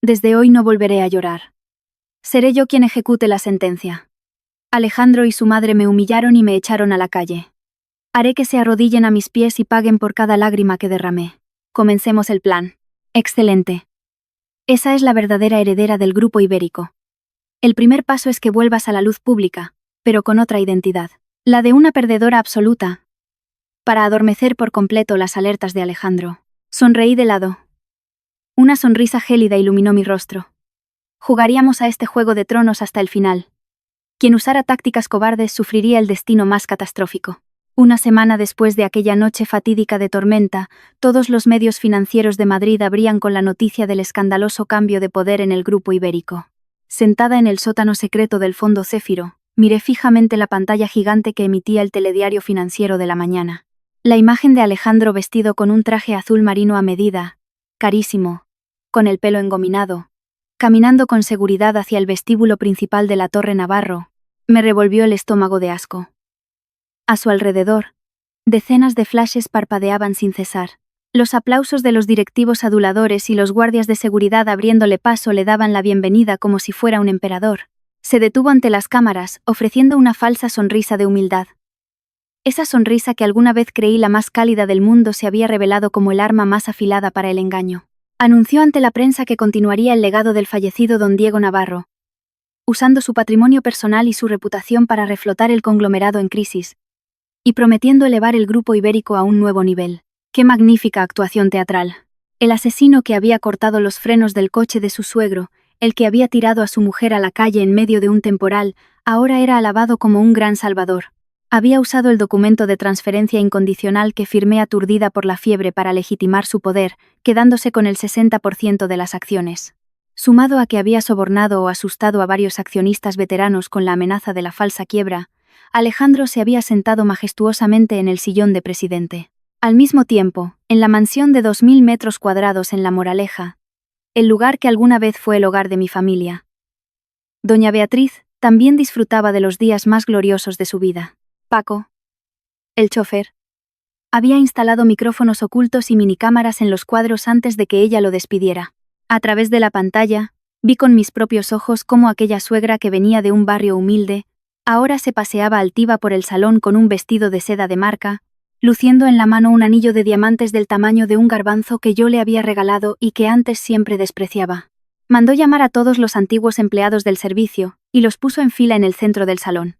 desde hoy no volveré a llorar. Seré yo quien ejecute la sentencia. Alejandro y su madre me humillaron y me echaron a la calle. Haré que se arrodillen a mis pies y paguen por cada lágrima que derramé. Comencemos el plan. Excelente. Esa es la verdadera heredera del grupo ibérico. El primer paso es que vuelvas a la luz pública, pero con otra identidad. La de una perdedora absoluta. Para adormecer por completo las alertas de Alejandro. Sonreí de lado. Una sonrisa gélida iluminó mi rostro. Jugaríamos a este juego de tronos hasta el final. Quien usara tácticas cobardes sufriría el destino más catastrófico. Una semana después de aquella noche fatídica de tormenta, todos los medios financieros de Madrid abrían con la noticia del escandaloso cambio de poder en el grupo ibérico. Sentada en el sótano secreto del Fondo Céfiro, miré fijamente la pantalla gigante que emitía el telediario financiero de la mañana. La imagen de Alejandro vestido con un traje azul marino a medida, carísimo, con el pelo engominado, caminando con seguridad hacia el vestíbulo principal de la Torre Navarro, me revolvió el estómago de asco. A su alrededor, decenas de flashes parpadeaban sin cesar. Los aplausos de los directivos aduladores y los guardias de seguridad abriéndole paso le daban la bienvenida como si fuera un emperador. Se detuvo ante las cámaras, ofreciendo una falsa sonrisa de humildad. Esa sonrisa que alguna vez creí la más cálida del mundo se había revelado como el arma más afilada para el engaño. Anunció ante la prensa que continuaría el legado del fallecido don Diego Navarro, usando su patrimonio personal y su reputación para reflotar el conglomerado en crisis. y prometiendo elevar el grupo ibérico a un nuevo nivel. ¡Qué magnífica actuación teatral! El asesino que había cortado los frenos del coche de su suegro, el que había tirado a su mujer a la calle en medio de un temporal, ahora era alabado como un gran salvador. Había usado el documento de transferencia incondicional que firmé aturdida por la fiebre para legitimar su poder, quedándose con el 60% de las acciones. Sumado a que había sobornado o asustado a varios accionistas veteranos con la amenaza de la falsa quiebra, Alejandro se había sentado majestuosamente en el sillón de presidente. Al mismo tiempo, en la mansión de 2000 metros cuadrados en La Moraleja, el lugar que alguna vez fue el hogar de mi familia, doña Beatriz también disfrutaba de los días más gloriosos de su vida. Paco, el chofer, había instalado micrófonos ocultos y minicámaras en los cuadros antes de que ella lo despidiera. A través de la pantalla, vi con mis propios ojos cómo aquella suegra que venía de un barrio humilde, ahora se paseaba altiva por el salón con un vestido de seda de marca, luciendo en la mano un anillo de diamantes del tamaño de un garbanzo que yo le había regalado y que antes siempre despreciaba. Mandó llamar a todos los antiguos empleados del servicio, y los puso en fila en el centro del salón.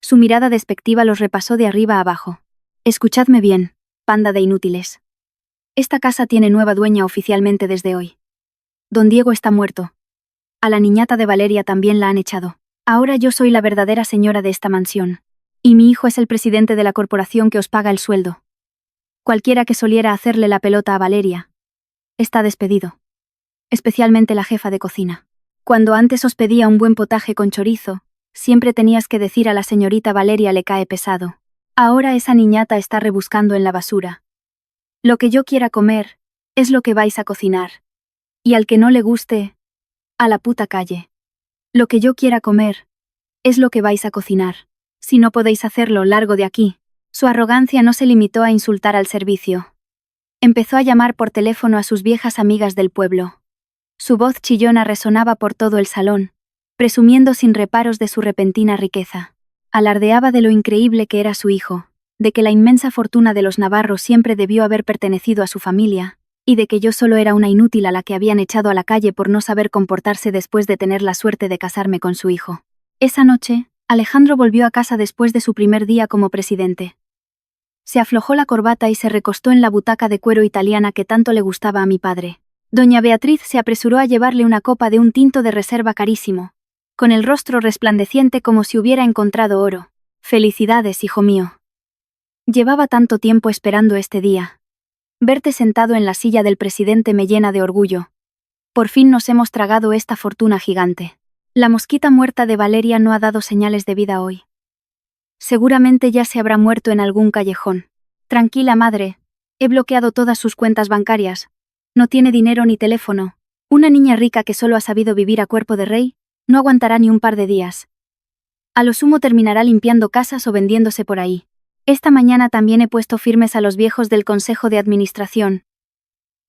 Su mirada despectiva los repasó de arriba a abajo. Escuchadme bien, panda de inútiles. Esta casa tiene nueva dueña oficialmente desde hoy. Don Diego está muerto. A la niñata de Valeria también la han echado. Ahora yo soy la verdadera señora de esta mansión. Y mi hijo es el presidente de la corporación que os paga el sueldo. Cualquiera que soliera hacerle la pelota a Valeria está despedido. Especialmente la jefa de cocina. Cuando antes os pedía un buen potaje con chorizo, siempre tenías que decir a la señorita Valeria le cae pesado. Ahora esa niñata está rebuscando en la basura. Lo que yo quiera comer, es lo que vais a cocinar. Y al que no le guste, a la puta calle. Lo que yo quiera comer, es lo que vais a cocinar. Si no podéis hacerlo, largo de aquí. Su arrogancia no se limitó a insultar al servicio. Empezó a llamar por teléfono a sus viejas amigas del pueblo. Su voz chillona resonaba por todo el salón, presumiendo sin reparos de su repentina riqueza. Alardeaba de lo increíble que era su hijo, de que la inmensa fortuna de los Navarro siempre debió haber pertenecido a su familia, y de que yo solo era una inútil a la que habían echado a la calle por no saber comportarse después de tener la suerte de casarme con su hijo. Esa noche, Alejandro volvió a casa después de su primer día como presidente. Se aflojó la corbata y se recostó en la butaca de cuero italiana que tanto le gustaba a mi padre. Doña Beatriz se apresuró a llevarle una copa de un tinto de reserva carísimo, con el rostro resplandeciente como si hubiera encontrado oro. «Felicidades, hijo mío. Llevaba tanto tiempo esperando este día. Verte sentado en la silla del presidente me llena de orgullo. Por fin nos hemos tragado esta fortuna gigante. La mosquita muerta de Valeria no ha dado señales de vida hoy. Seguramente ya se habrá muerto en algún callejón. Tranquila, madre. He bloqueado todas sus cuentas bancarias. No tiene dinero ni teléfono. Una niña rica que solo ha sabido vivir a cuerpo de rey, no aguantará ni un par de días. A lo sumo terminará limpiando casas o vendiéndose por ahí. Esta mañana también he puesto firmes a los viejos del Consejo de Administración.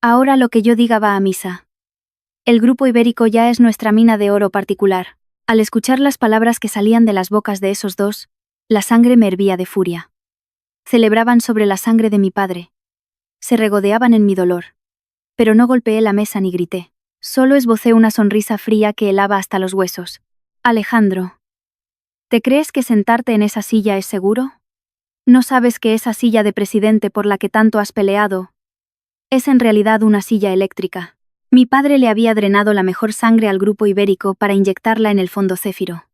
Ahora lo que yo diga va a misa. El grupo ibérico ya es nuestra mina de oro particular. Al escuchar las palabras que salían de las bocas de esos dos, la sangre me hervía de furia. Celebraban sobre la sangre de mi padre. Se regodeaban en mi dolor. Pero no golpeé la mesa ni grité. Solo esbocé una sonrisa fría que helaba hasta los huesos. Alejandro, ¿te crees que sentarte en esa silla es seguro? ¿No sabes que esa silla de presidente por la que tanto has peleado es en realidad una silla eléctrica? Mi padre le había drenado la mejor sangre al grupo ibérico para inyectarla en el fondo Céfiro.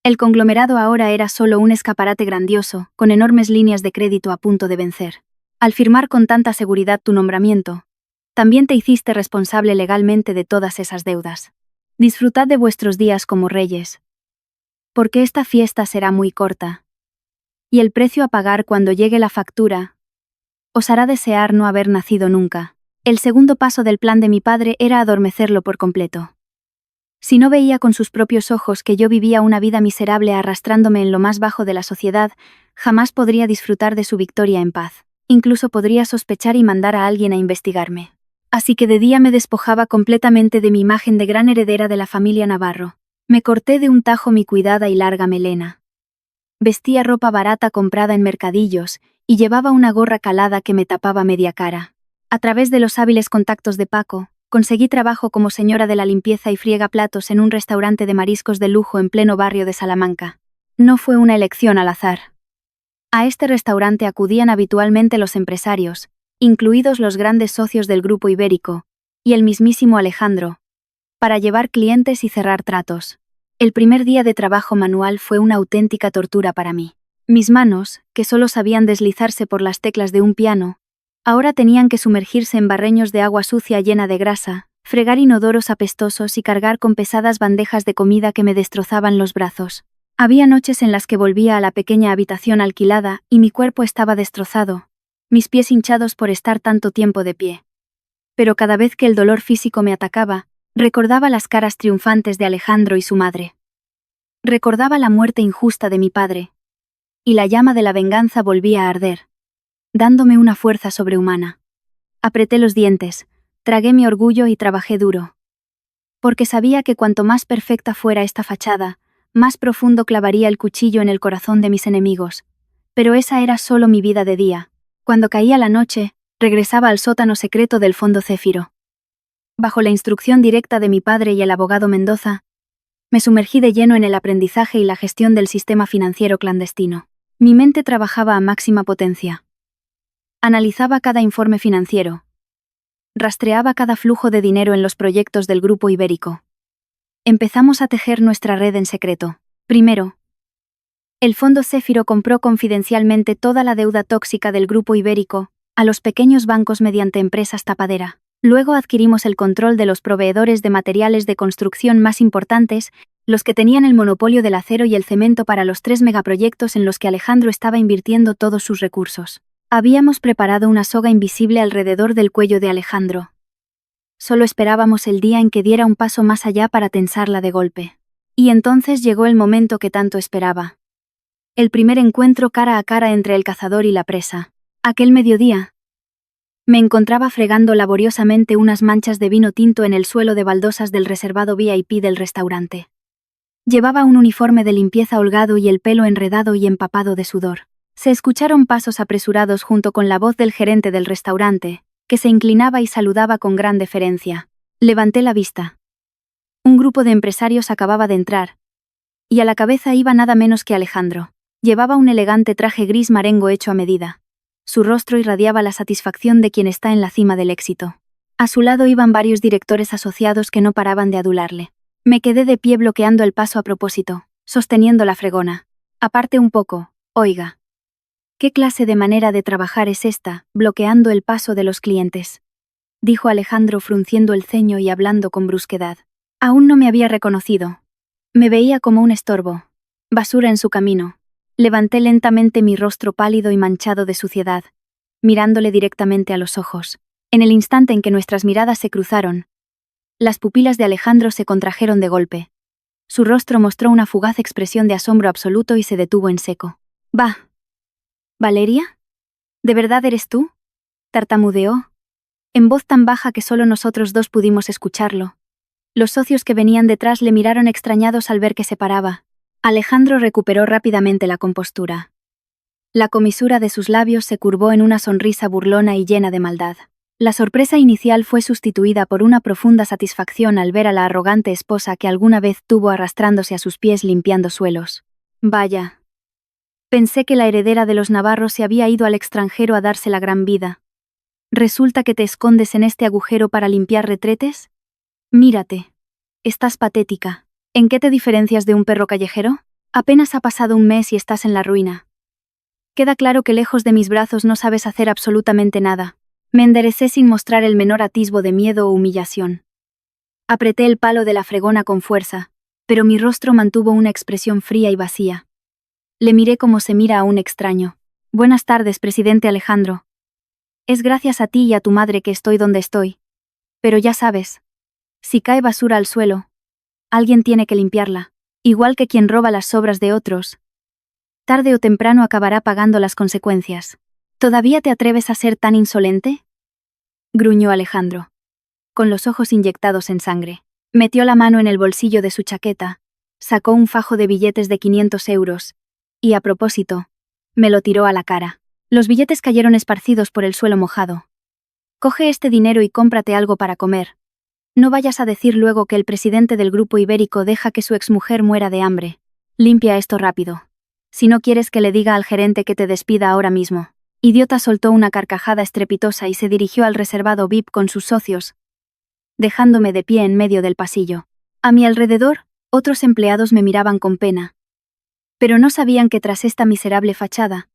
El conglomerado ahora era solo un escaparate grandioso, con enormes líneas de crédito a punto de vencer. Al firmar con tanta seguridad tu nombramiento, también te hiciste responsable legalmente de todas esas deudas. Disfrutad de vuestros días como reyes, porque esta fiesta será muy corta. Y el precio a pagar cuando llegue la factura os hará desear no haber nacido nunca. El segundo paso del plan de mi padre era adormecerlo por completo. Si no veía con sus propios ojos que yo vivía una vida miserable arrastrándome en lo más bajo de la sociedad, jamás podría disfrutar de su victoria en paz. Incluso podría sospechar y mandar a alguien a investigarme. Así que de día me despojaba completamente de mi imagen de gran heredera de la familia Navarro. Me corté de un tajo mi cuidada y larga melena. Vestía ropa barata comprada en mercadillos, y llevaba una gorra calada que me tapaba media cara. A través de los hábiles contactos de Paco, conseguí trabajo como señora de la limpieza y friegaplatos en un restaurante de mariscos de lujo en pleno barrio de Salamanca. No fue una elección al azar. A este restaurante acudían habitualmente los empresarios, incluidos los grandes socios del Grupo Ibérico, y el mismísimo Alejandro, para llevar clientes y cerrar tratos. El primer día de trabajo manual fue una auténtica tortura para mí. Mis manos, que solo sabían deslizarse por las teclas de un piano, ahora tenían que sumergirse en barreños de agua sucia llena de grasa, fregar inodoros apestosos y cargar con pesadas bandejas de comida que me destrozaban los brazos. Había noches en las que volvía a la pequeña habitación alquilada y mi cuerpo estaba destrozado, mis pies hinchados por estar tanto tiempo de pie. Pero cada vez que el dolor físico me atacaba, recordaba las caras triunfantes de Alejandro y su madre. Recordaba la muerte injusta de mi padre. Y la llama de la venganza volvía a arder, dándome una fuerza sobrehumana. Apreté los dientes, tragué mi orgullo y trabajé duro. Porque sabía que cuanto más perfecta fuera esta fachada, más profundo clavaría el cuchillo en el corazón de mis enemigos. Pero esa era solo mi vida de día. Cuando caía la noche, regresaba al sótano secreto del Fondo Céfiro. Bajo la instrucción directa de mi padre y el abogado Mendoza, me sumergí de lleno en el aprendizaje y la gestión del sistema financiero clandestino. Mi mente trabajaba a máxima potencia. Analizaba cada informe financiero. Rastreaba cada flujo de dinero en los proyectos del Grupo Ibérico. Empezamos a tejer nuestra red en secreto. Primero, el Fondo Céfiro compró confidencialmente toda la deuda tóxica del Grupo Ibérico a los pequeños bancos mediante empresas tapadera. Luego adquirimos el control de los proveedores de materiales de construcción más importantes, los que tenían el monopolio del acero y el cemento para los 3 megaproyectos en los que Alejandro estaba invirtiendo todos sus recursos. Habíamos preparado una soga invisible alrededor del cuello de Alejandro. Solo esperábamos el día en que diera un paso más allá para tensarla de golpe. Y entonces llegó el momento que tanto esperaba. El primer encuentro cara a cara entre el cazador y la presa. Aquel mediodía, me encontraba fregando laboriosamente unas manchas de vino tinto en el suelo de baldosas del reservado VIP del restaurante. Llevaba un uniforme de limpieza holgado y el pelo enredado y empapado de sudor. Se escucharon pasos apresurados junto con la voz del gerente del restaurante, que se inclinaba y saludaba con gran deferencia. Levanté la vista. Un grupo de empresarios acababa de entrar, y a la cabeza iba nada menos que Alejandro. Llevaba un elegante traje gris marengo hecho a medida. Su rostro irradiaba la satisfacción de quien está en la cima del éxito. A su lado iban varios directores asociados que no paraban de adularle. Me quedé de pie bloqueando el paso a propósito, sosteniendo la fregona. Aparte un poco, oiga. ¿Qué clase de manera de trabajar es esta, bloqueando el paso de los clientes?, dijo Alejandro frunciendo el ceño y hablando con brusquedad. Aún no me había reconocido. Me veía como un estorbo. Basura en su camino. Levanté lentamente mi rostro pálido y manchado de suciedad, mirándole directamente a los ojos. En el instante en que nuestras miradas se cruzaron, las pupilas de Alejandro se contrajeron de golpe. Su rostro mostró una fugaz expresión de asombro absoluto y se detuvo en seco. «Bah. ¿Valeria? ¿De verdad eres tú?», tartamudeó, en voz tan baja que solo nosotros dos pudimos escucharlo. Los socios que venían detrás le miraron extrañados al ver que se paraba. Alejandro recuperó rápidamente la compostura. La comisura de sus labios se curvó en una sonrisa burlona y llena de maldad. La sorpresa inicial fue sustituida por una profunda satisfacción al ver a la arrogante esposa que alguna vez tuvo arrastrándose a sus pies limpiando suelos. Vaya. Pensé que la heredera de los Navarros se había ido al extranjero a darse la gran vida. ¿Resulta que te escondes en este agujero para limpiar retretes? Mírate. Estás patética. ¿En qué te diferencias de un perro callejero? Apenas ha pasado un mes y estás en la ruina. Queda claro que lejos de mis brazos no sabes hacer absolutamente nada. Me enderecé sin mostrar el menor atisbo de miedo o humillación. Apreté el palo de la fregona con fuerza, pero mi rostro mantuvo una expresión fría y vacía. Le miré como se mira a un extraño. Buenas tardes, presidente Alejandro. Es gracias a ti y a tu madre que estoy donde estoy. Pero ya sabes, si cae basura al suelo, alguien tiene que limpiarla, igual que quien roba las sobras de otros. Tarde o temprano acabará pagando las consecuencias. ¿Todavía te atreves a ser tan insolente?, gruñó Alejandro, con los ojos inyectados en sangre. Metió la mano en el bolsillo de su chaqueta, sacó un fajo de billetes de 500 euros, y a propósito, me lo tiró a la cara. Los billetes cayeron esparcidos por el suelo mojado. Coge este dinero y cómprate algo para comer. No vayas a decir luego que el presidente del Grupo Ibérico deja que su exmujer muera de hambre. Limpia esto rápido. Si no quieres que le diga al gerente que te despida ahora mismo. Idiota soltó una carcajada estrepitosa y se dirigió al reservado VIP con sus socios, dejándome de pie en medio del pasillo. A mi alrededor, otros empleados me miraban con pena. Pero no sabían que tras esta miserable fachada,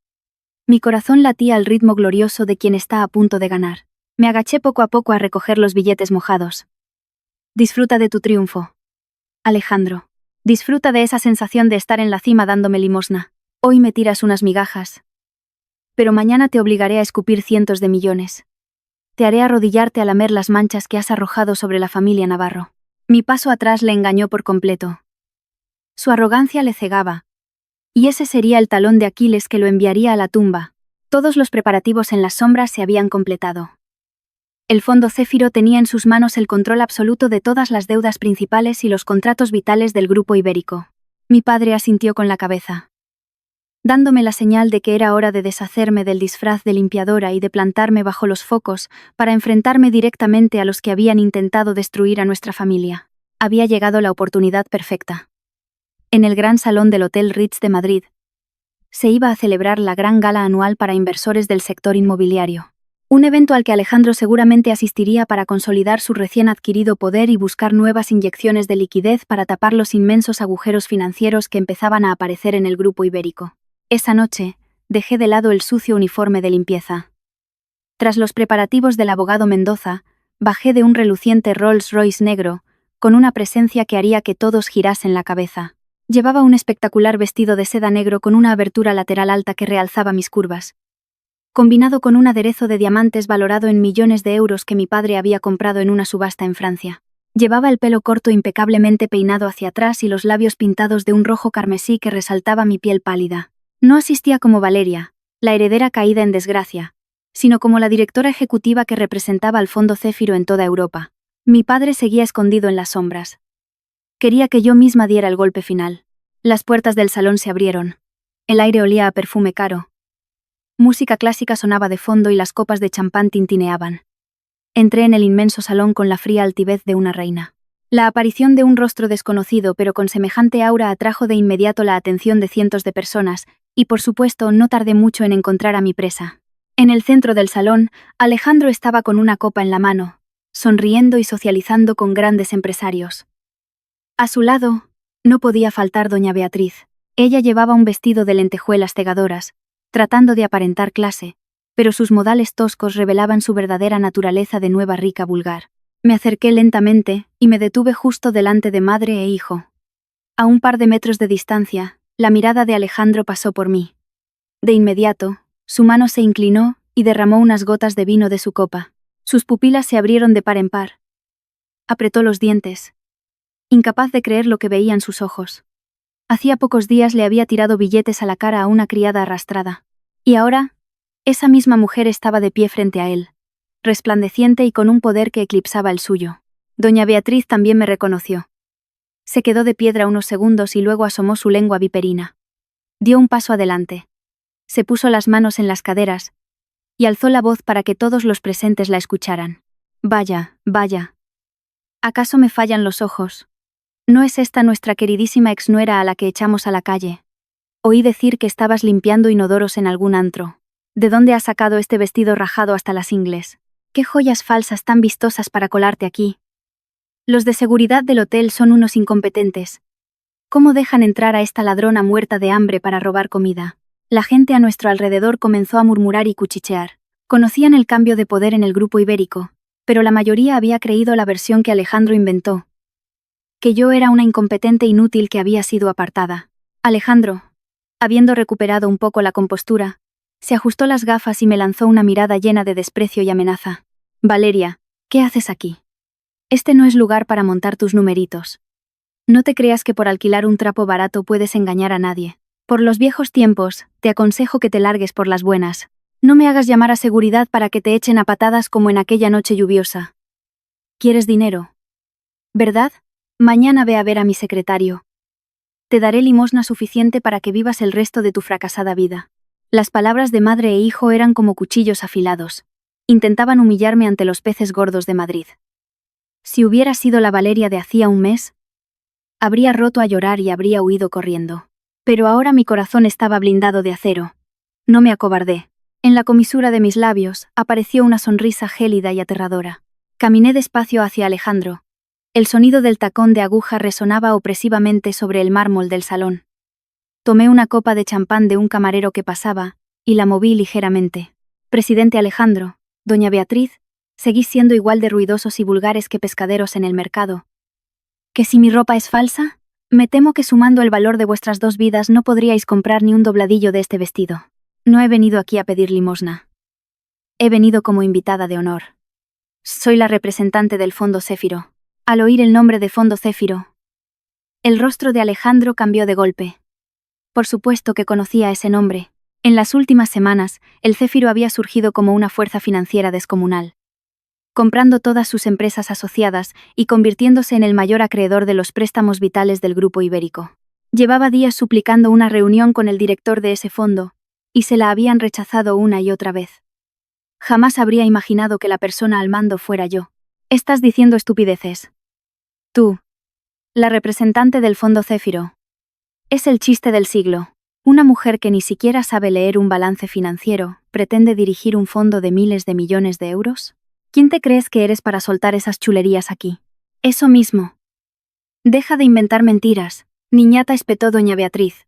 mi corazón latía al ritmo glorioso de quien está a punto de ganar. Me agaché poco a poco a recoger los billetes mojados. Disfruta de tu triunfo, Alejandro. Disfruta de esa sensación de estar en la cima dándome limosna. Hoy me tiras unas migajas, pero mañana te obligaré a escupir cientos de millones. Te haré arrodillarte a lamer las manchas que has arrojado sobre la familia Navarro. Mi paso atrás le engañó por completo. Su arrogancia le cegaba. Y ese sería el talón de Aquiles que lo enviaría a la tumba. Todos los preparativos en las sombras se habían completado. El Fondo Céfiro tenía en sus manos el control absoluto de todas las deudas principales y los contratos vitales del Grupo Ibérico. Mi padre asintió con la cabeza, dándome la señal de que era hora de deshacerme del disfraz de limpiadora y de plantarme bajo los focos para enfrentarme directamente a los que habían intentado destruir a nuestra familia. Había llegado la oportunidad perfecta. En el gran salón del Hotel Ritz de Madrid, se iba a celebrar la gran gala anual para inversores del sector inmobiliario. Un evento al que Alejandro seguramente asistiría para consolidar su recién adquirido poder y buscar nuevas inyecciones de liquidez para tapar los inmensos agujeros financieros que empezaban a aparecer en el Grupo Ibérico. Esa noche, dejé de lado el sucio uniforme de limpieza. Tras los preparativos del abogado Mendoza, bajé de un reluciente Rolls-Royce negro, con una presencia que haría que todos girasen la cabeza. Llevaba un espectacular vestido de seda negro con una abertura lateral alta que realzaba mis curvas, combinado con un aderezo de diamantes valorado en millones de euros que mi padre había comprado en una subasta en Francia. Llevaba el pelo corto impecablemente peinado hacia atrás y los labios pintados de un rojo carmesí que resaltaba mi piel pálida. No asistía como Valeria, la heredera caída en desgracia, sino como la directora ejecutiva que representaba al Fondo Céfiro en toda Europa. Mi padre seguía escondido en las sombras. Quería que yo misma diera el golpe final. Las puertas del salón se abrieron. El aire olía a perfume caro. Música clásica sonaba de fondo y las copas de champán tintineaban. Entré en el inmenso salón con la fría altivez de una reina. La aparición de un rostro desconocido pero con semejante aura atrajo de inmediato la atención de cientos de personas, y por supuesto no tardé mucho en encontrar a mi presa. En el centro del salón, Alejandro estaba con una copa en la mano, sonriendo y socializando con grandes empresarios. A su lado, no podía faltar doña Beatriz. Ella llevaba un vestido de lentejuelas cegadoras, tratando de aparentar clase, pero sus modales toscos revelaban su verdadera naturaleza de nueva rica vulgar. Me acerqué lentamente, y me detuve justo delante de madre e hijo. A un par de metros de distancia, la mirada de Alejandro pasó por mí. De inmediato, su mano se inclinó y derramó unas gotas de vino de su copa. Sus pupilas se abrieron de par en par. Apretó los dientes, incapaz de creer lo que veía en sus ojos. Hacía pocos días le había tirado billetes a la cara a una criada arrastrada. Y ahora, esa misma mujer estaba de pie frente a él, resplandeciente y con un poder que eclipsaba el suyo. Doña Beatriz también me reconoció. Se quedó de piedra unos segundos y luego asomó su lengua viperina. Dio un paso adelante. Se puso las manos en las caderas y alzó la voz para que todos los presentes la escucharan. Vaya, vaya. ¿Acaso me fallan los ojos? ¿No es esta nuestra queridísima exnuera a la que echamos a la calle? Oí decir que estabas limpiando inodoros en algún antro. ¿De dónde has sacado este vestido rajado hasta las ingles? ¿Qué joyas falsas tan vistosas para colarte aquí? Los de seguridad del hotel son unos incompetentes. ¿Cómo dejan entrar a esta ladrona muerta de hambre para robar comida? La gente a nuestro alrededor comenzó a murmurar y cuchichear. Conocían el cambio de poder en el Grupo Ibérico, pero la mayoría había creído la versión que Alejandro inventó, que yo era una incompetente inútil que había sido apartada. Alejandro, habiendo recuperado un poco la compostura, se ajustó las gafas y me lanzó una mirada llena de desprecio y amenaza. Valeria, ¿qué haces aquí? Este no es lugar para montar tus numeritos. No te creas que por alquilar un trapo barato puedes engañar a nadie. Por los viejos tiempos, te aconsejo que te largues por las buenas. No me hagas llamar a seguridad para que te echen a patadas como en aquella noche lluviosa. ¿Quieres dinero? ¿Verdad? Mañana ve a ver a mi secretario. Te daré limosna suficiente para que vivas el resto de tu fracasada vida. Las palabras de madre e hijo eran como cuchillos afilados. Intentaban humillarme ante los peces gordos de Madrid. Si hubiera sido la Valeria de hacía un mes, habría roto a llorar y habría huido corriendo. Pero ahora mi corazón estaba blindado de acero. No me acobardé. En la comisura de mis labios apareció una sonrisa gélida y aterradora. Caminé despacio hacia Alejandro. El sonido del tacón de aguja resonaba opresivamente sobre el mármol del salón. Tomé una copa de champán de un camarero que pasaba, y la moví ligeramente. Presidente Alejandro, doña Beatriz, seguís siendo igual de ruidosos y vulgares que pescaderos en el mercado. ¿Que si mi ropa es falsa? Me temo que sumando el valor de vuestras 2 vidas no podríais comprar ni un dobladillo de este vestido. No he venido aquí a pedir limosna. He venido como invitada de honor. Soy la representante del Fondo Céfiro. Al oír el nombre de Fondo Céfiro, el rostro de Alejandro cambió de golpe. Por supuesto que conocía ese nombre. En las últimas semanas, el Céfiro había surgido como una fuerza financiera descomunal, comprando todas sus empresas asociadas y convirtiéndose en el mayor acreedor de los préstamos vitales del grupo ibérico. Llevaba días suplicando una reunión con el director de ese fondo, y se la habían rechazado una y otra vez. Jamás habría imaginado que la persona al mando fuera yo. Estás diciendo estupideces. Tú, la representante del Fondo Céfiro. Es el chiste del siglo. Una mujer que ni siquiera sabe leer un balance financiero, ¿pretende dirigir un fondo de miles de millones de euros? ¿Quién te crees que eres para soltar esas chulerías aquí? Eso mismo. Deja de inventar mentiras, niñata, espetó doña Beatriz.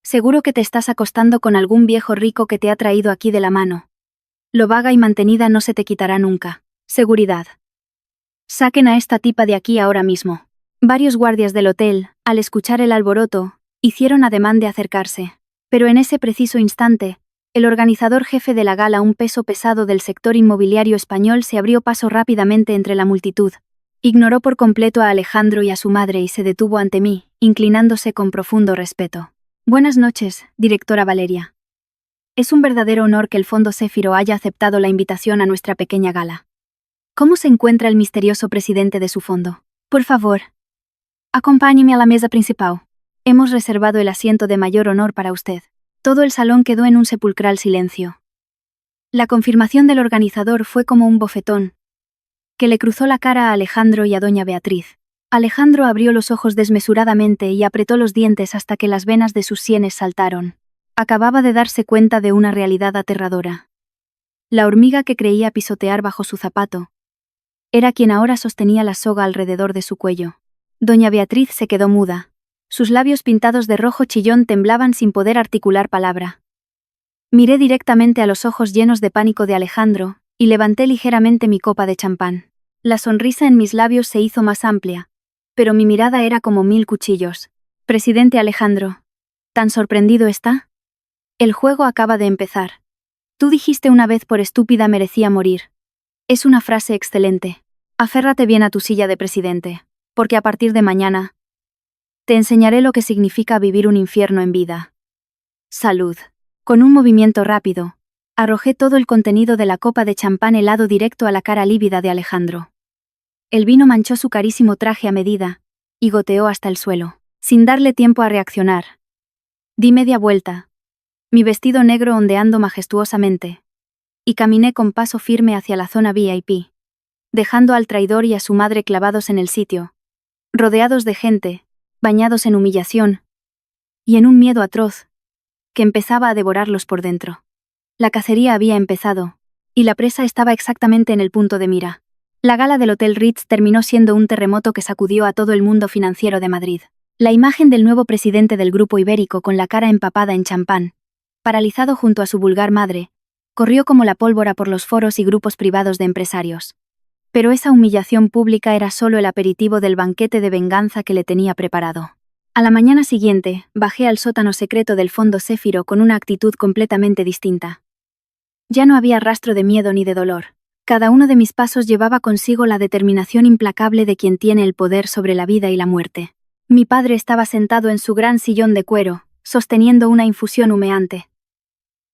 Seguro que te estás acostando con algún viejo rico que te ha traído aquí de la mano. Lo vaga y mantenida no se te quitará nunca. Seguridad. Saquen a esta tipa de aquí ahora mismo. Varios guardias del hotel, al escuchar el alboroto, hicieron ademán de acercarse. Pero en ese preciso instante, el organizador jefe de la gala, un peso pesado del sector inmobiliario español, se abrió paso rápidamente entre la multitud. Ignoró por completo a Alejandro y a su madre y se detuvo ante mí, inclinándose con profundo respeto. Buenas noches, directora Valeria. Es un verdadero honor que el Fondo Céfiro haya aceptado la invitación a nuestra pequeña gala. ¿Cómo se encuentra el misterioso presidente de su fondo? Por favor, acompáñeme a la mesa principal. Hemos reservado el asiento de mayor honor para usted. Todo el salón quedó en un sepulcral silencio. La confirmación del organizador fue como un bofetón, que le cruzó la cara a Alejandro y a doña Beatriz. Alejandro abrió los ojos desmesuradamente y apretó los dientes hasta que las venas de sus sienes saltaron. Acababa de darse cuenta de una realidad aterradora. La hormiga que creía pisotear bajo su zapato era quien ahora sostenía la soga alrededor de su cuello. Doña Beatriz se quedó muda. Sus labios pintados de rojo chillón temblaban sin poder articular palabra. Miré directamente a los ojos llenos de pánico de Alejandro, y levanté ligeramente mi copa de champán. La sonrisa en mis labios se hizo más amplia, pero mi mirada era como 1000 cuchillos. Presidente Alejandro, ¿tan sorprendido está? El juego acaba de empezar. Tú dijiste una vez por estúpida merecía morir. Es una frase excelente. Aférrate bien a tu silla de presidente, porque a partir de mañana te enseñaré lo que significa vivir un infierno en vida. Salud. Con un movimiento rápido, arrojé todo el contenido de la copa de champán helado directo a la cara lívida de Alejandro. El vino manchó su carísimo traje a medida, y goteó hasta el suelo. Sin darle tiempo a reaccionar, di media vuelta, mi vestido negro ondeando majestuosamente, y caminé con paso firme hacia la zona VIP, dejando al traidor y a su madre clavados en el sitio, rodeados de gente, bañados en humillación y en un miedo atroz que empezaba a devorarlos por dentro. La cacería había empezado, y la presa estaba exactamente en el punto de mira. La gala del Hotel Ritz terminó siendo un terremoto que sacudió a todo el mundo financiero de Madrid. La imagen del nuevo presidente del Grupo Ibérico con la cara empapada en champán, paralizado junto a su vulgar madre, corrió como la pólvora por los foros y grupos privados de empresarios. Pero esa humillación pública era solo el aperitivo del banquete de venganza que le tenía preparado. A la mañana siguiente, bajé al sótano secreto del Fondo Céfiro con una actitud completamente distinta. Ya no había rastro de miedo ni de dolor. Cada uno de mis pasos llevaba consigo la determinación implacable de quien tiene el poder sobre la vida y la muerte. Mi padre estaba sentado en su gran sillón de cuero, sosteniendo una infusión humeante.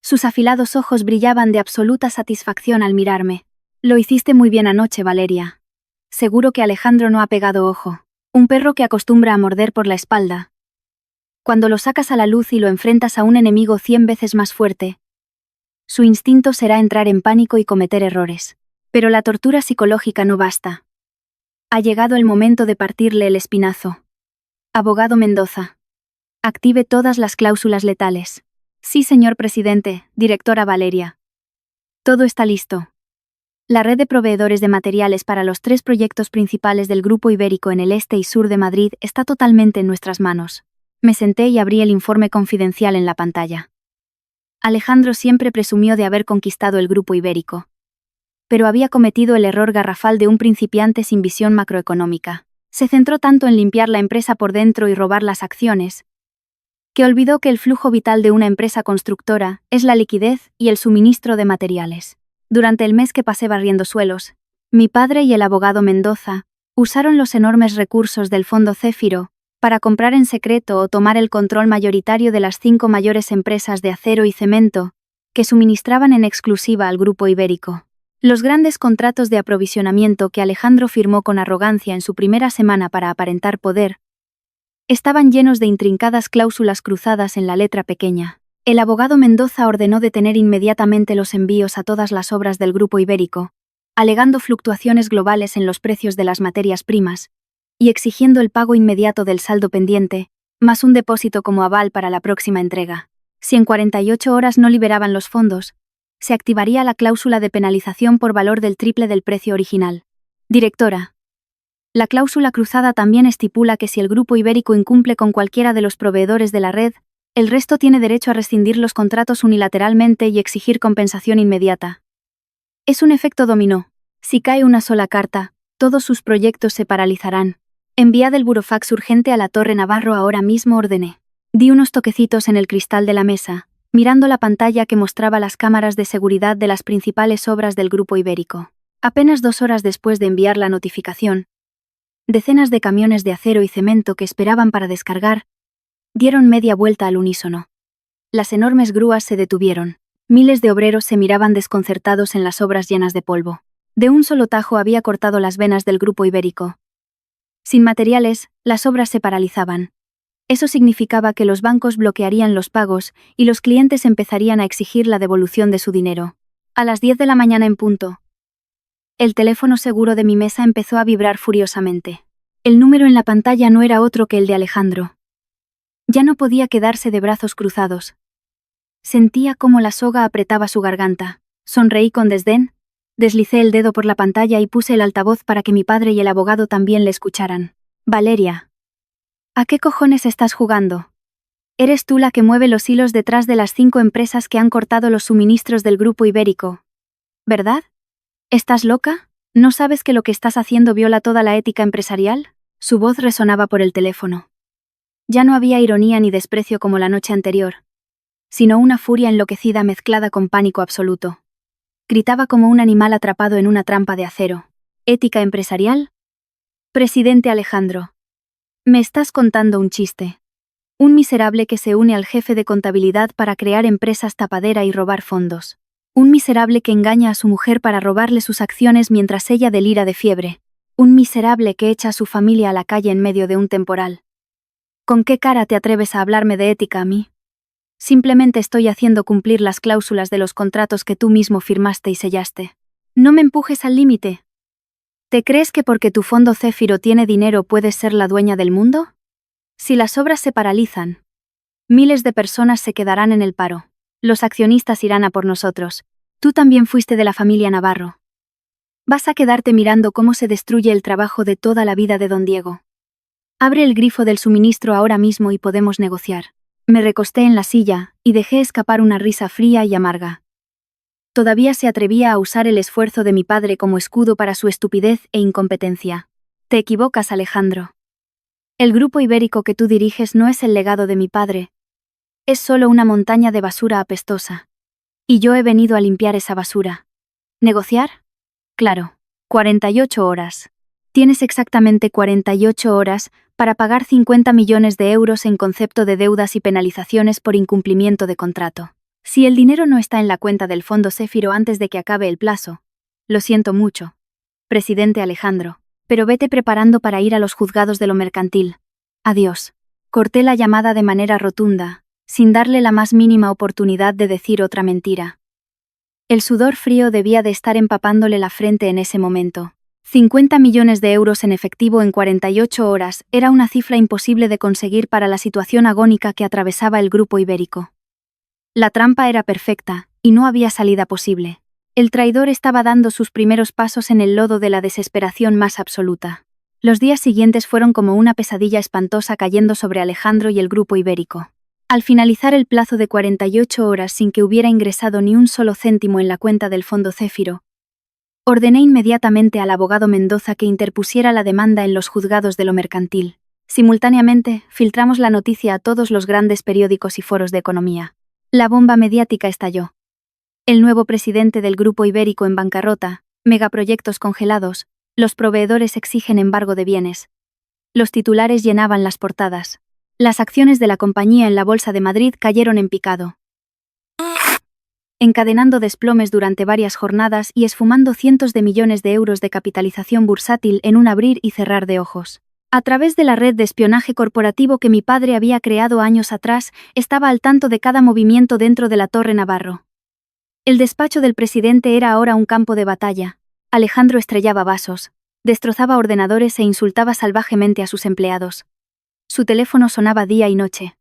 Sus afilados ojos brillaban de absoluta satisfacción al mirarme. Lo hiciste muy bien anoche, Valeria. Seguro que Alejandro no ha pegado ojo. Un perro que acostumbra a morder por la espalda. Cuando lo sacas a la luz y lo enfrentas a un enemigo 100 veces más fuerte, su instinto será entrar en pánico y cometer errores. Pero la tortura psicológica no basta. Ha llegado el momento de partirle el espinazo. Abogado Mendoza. Active todas las cláusulas letales. Sí, señor presidente, directora Valeria. Todo está listo. La red de proveedores de materiales para los 3 proyectos principales del Grupo Ibérico en el este y sur de Madrid está totalmente en nuestras manos. Me senté y abrí el informe confidencial en la pantalla. Alejandro siempre presumió de haber conquistado el Grupo Ibérico. Pero había cometido el error garrafal de un principiante sin visión macroeconómica. Se centró tanto en limpiar la empresa por dentro y robar las acciones, que olvidó que el flujo vital de una empresa constructora es la liquidez y el suministro de materiales. Durante el mes que pasé barriendo suelos, mi padre y el abogado Mendoza usaron los enormes recursos del Fondo Céfiro para comprar en secreto o tomar el control mayoritario de las 5 mayores empresas de acero y cemento que suministraban en exclusiva al Grupo Ibérico. Los grandes contratos de aprovisionamiento que Alejandro firmó con arrogancia en su primera semana para aparentar poder estaban llenos de intrincadas cláusulas cruzadas en la letra pequeña. El abogado Mendoza ordenó detener inmediatamente los envíos a todas las obras del Grupo Ibérico, alegando fluctuaciones globales en los precios de las materias primas, y exigiendo el pago inmediato del saldo pendiente, más un depósito como aval para la próxima entrega. Si en 48 horas no liberaban los fondos, se activaría la cláusula de penalización por valor del triple del precio original. Directora. La cláusula cruzada también estipula que si el Grupo Ibérico incumple con cualquiera de los proveedores de la red, el resto tiene derecho a rescindir los contratos unilateralmente y exigir compensación inmediata. Es un efecto dominó. Si cae una sola carta, todos sus proyectos se paralizarán. Enviad el burofax urgente a la Torre Navarro ahora mismo, ordené. Di unos toquecitos en el cristal de la mesa, mirando la pantalla que mostraba las cámaras de seguridad de las principales obras del Grupo Ibérico. Apenas 2 horas después de enviar la notificación, decenas de camiones de acero y cemento que esperaban para descargar dieron media vuelta al unísono. Las enormes grúas se detuvieron. Miles de obreros se miraban desconcertados en las obras llenas de polvo. De un solo tajo había cortado las venas del Grupo Ibérico. Sin materiales, las obras se paralizaban. Eso significaba que los bancos bloquearían los pagos y los clientes empezarían a exigir la devolución de su dinero. A las 10 de la mañana en punto, el teléfono seguro de mi mesa empezó a vibrar furiosamente. El número en la pantalla no era otro que el de Alejandro. Ya no podía quedarse de brazos cruzados. Sentía cómo la soga apretaba su garganta. Sonreí con desdén, deslicé el dedo por la pantalla y puse el altavoz para que mi padre y el abogado también le escucharan. Valeria. ¿A qué cojones estás jugando? Eres tú la que mueve los hilos detrás de las 5 empresas que han cortado los suministros del Grupo Ibérico, ¿verdad? ¿Estás loca? ¿No sabes que lo que estás haciendo viola toda la ética empresarial? Su voz resonaba por el teléfono. Ya no había ironía ni desprecio como la noche anterior, sino una furia enloquecida mezclada con pánico absoluto. Gritaba como un animal atrapado en una trampa de acero. ¿Ética empresarial? Presidente Alejandro. Me estás contando un chiste. Un miserable que se une al jefe de contabilidad para crear empresas tapadera y robar fondos. Un miserable que engaña a su mujer para robarle sus acciones mientras ella delira de fiebre. Un miserable que echa a su familia a la calle en medio de un temporal. ¿Con qué cara te atreves a hablarme de ética a mí? Simplemente estoy haciendo cumplir las cláusulas de los contratos que tú mismo firmaste y sellaste. No me empujes al límite. ¿Te crees que porque tu fondo Céfiro tiene dinero puedes ser la dueña del mundo? Si las obras se paralizan, miles de personas se quedarán en el paro. Los accionistas irán a por nosotros. Tú también fuiste de la familia Navarro. Vas a quedarte mirando cómo se destruye el trabajo de toda la vida de don Diego. Abre el grifo del suministro ahora mismo y podemos negociar. Me recosté en la silla y dejé escapar una risa fría y amarga. Todavía se atrevía a usar el esfuerzo de mi padre como escudo para su estupidez e incompetencia. Te equivocas, Alejandro. El Grupo Ibérico que tú diriges no es el legado de mi padre. Es solo una montaña de basura apestosa. Y yo he venido a limpiar esa basura. ¿Negociar? Claro. 48 horas. Tienes exactamente 48 horas para pagar 50 millones de euros en concepto de deudas y penalizaciones por incumplimiento de contrato. Si el dinero no está en la cuenta del Fondo Céfiro antes de que acabe el plazo, lo siento mucho, presidente Alejandro, pero vete preparando para ir a los juzgados de lo mercantil. Adiós. Corté la llamada de manera rotunda, sin darle la más mínima oportunidad de decir otra mentira. El sudor frío debía de estar empapándole la frente en ese momento. 50 millones de euros en efectivo en 48 horas era una cifra imposible de conseguir para la situación agónica que atravesaba el grupo ibérico. La trampa era perfecta, y no había salida posible. El traidor estaba dando sus primeros pasos en el lodo de la desesperación más absoluta. Los días siguientes fueron como una pesadilla espantosa cayendo sobre Alejandro y el grupo ibérico. Al finalizar el plazo de 48 horas sin que hubiera ingresado ni un solo céntimo en la cuenta del Fondo Céfiro, ordené inmediatamente al abogado Mendoza que interpusiera la demanda en los juzgados de lo mercantil. Simultáneamente, filtramos la noticia a todos los grandes periódicos y foros de economía. La bomba mediática estalló. El nuevo presidente del grupo ibérico en bancarrota, megaproyectos congelados, los proveedores exigen embargo de bienes. Los titulares llenaban las portadas. Las acciones de la compañía en la Bolsa de Madrid cayeron en picado, encadenando desplomes durante varias jornadas y esfumando cientos de millones de euros de capitalización bursátil en un abrir y cerrar de ojos. A través de la red de espionaje corporativo que mi padre había creado años atrás, estaba al tanto de cada movimiento dentro de la Torre Navarro. El despacho del presidente era ahora un campo de batalla. Alejandro estrellaba vasos, destrozaba ordenadores e insultaba salvajemente a sus empleados. Su teléfono sonaba día y noche.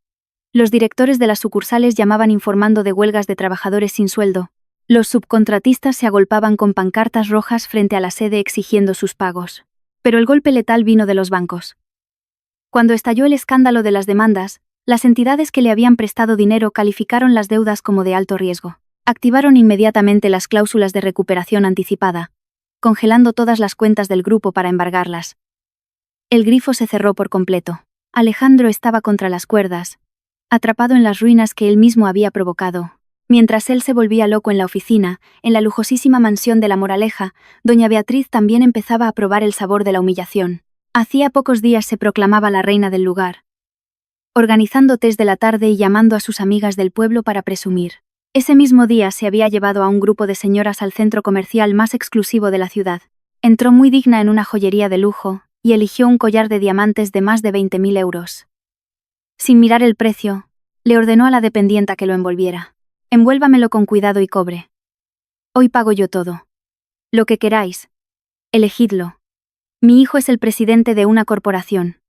Los directores de las sucursales llamaban informando de huelgas de trabajadores sin sueldo. Los subcontratistas se agolpaban con pancartas rojas frente a la sede exigiendo sus pagos. Pero el golpe letal vino de los bancos. Cuando estalló el escándalo de las demandas, las entidades que le habían prestado dinero calificaron las deudas como de alto riesgo. Activaron inmediatamente las cláusulas de recuperación anticipada, congelando todas las cuentas del grupo para embargarlas. El grifo se cerró por completo. Alejandro estaba contra las cuerdas, atrapado en las ruinas que él mismo había provocado. Mientras él se volvía loco en la oficina, en la lujosísima mansión de La Moraleja, doña Beatriz también empezaba a probar el sabor de la humillación. Hacía pocos días se proclamaba la reina del lugar, organizando tés de la tarde y llamando a sus amigas del pueblo para presumir. Ese mismo día se había llevado a un grupo de señoras al centro comercial más exclusivo de la ciudad. Entró muy digna en una joyería de lujo, y eligió un collar de diamantes de más de 20.000 euros. Sin mirar el precio, le ordenó a la dependienta que lo envolviera. Envuélvamelo con cuidado y cobre. Hoy pago yo todo. Lo que queráis. Elegidlo. Mi hijo es el presidente de una corporación.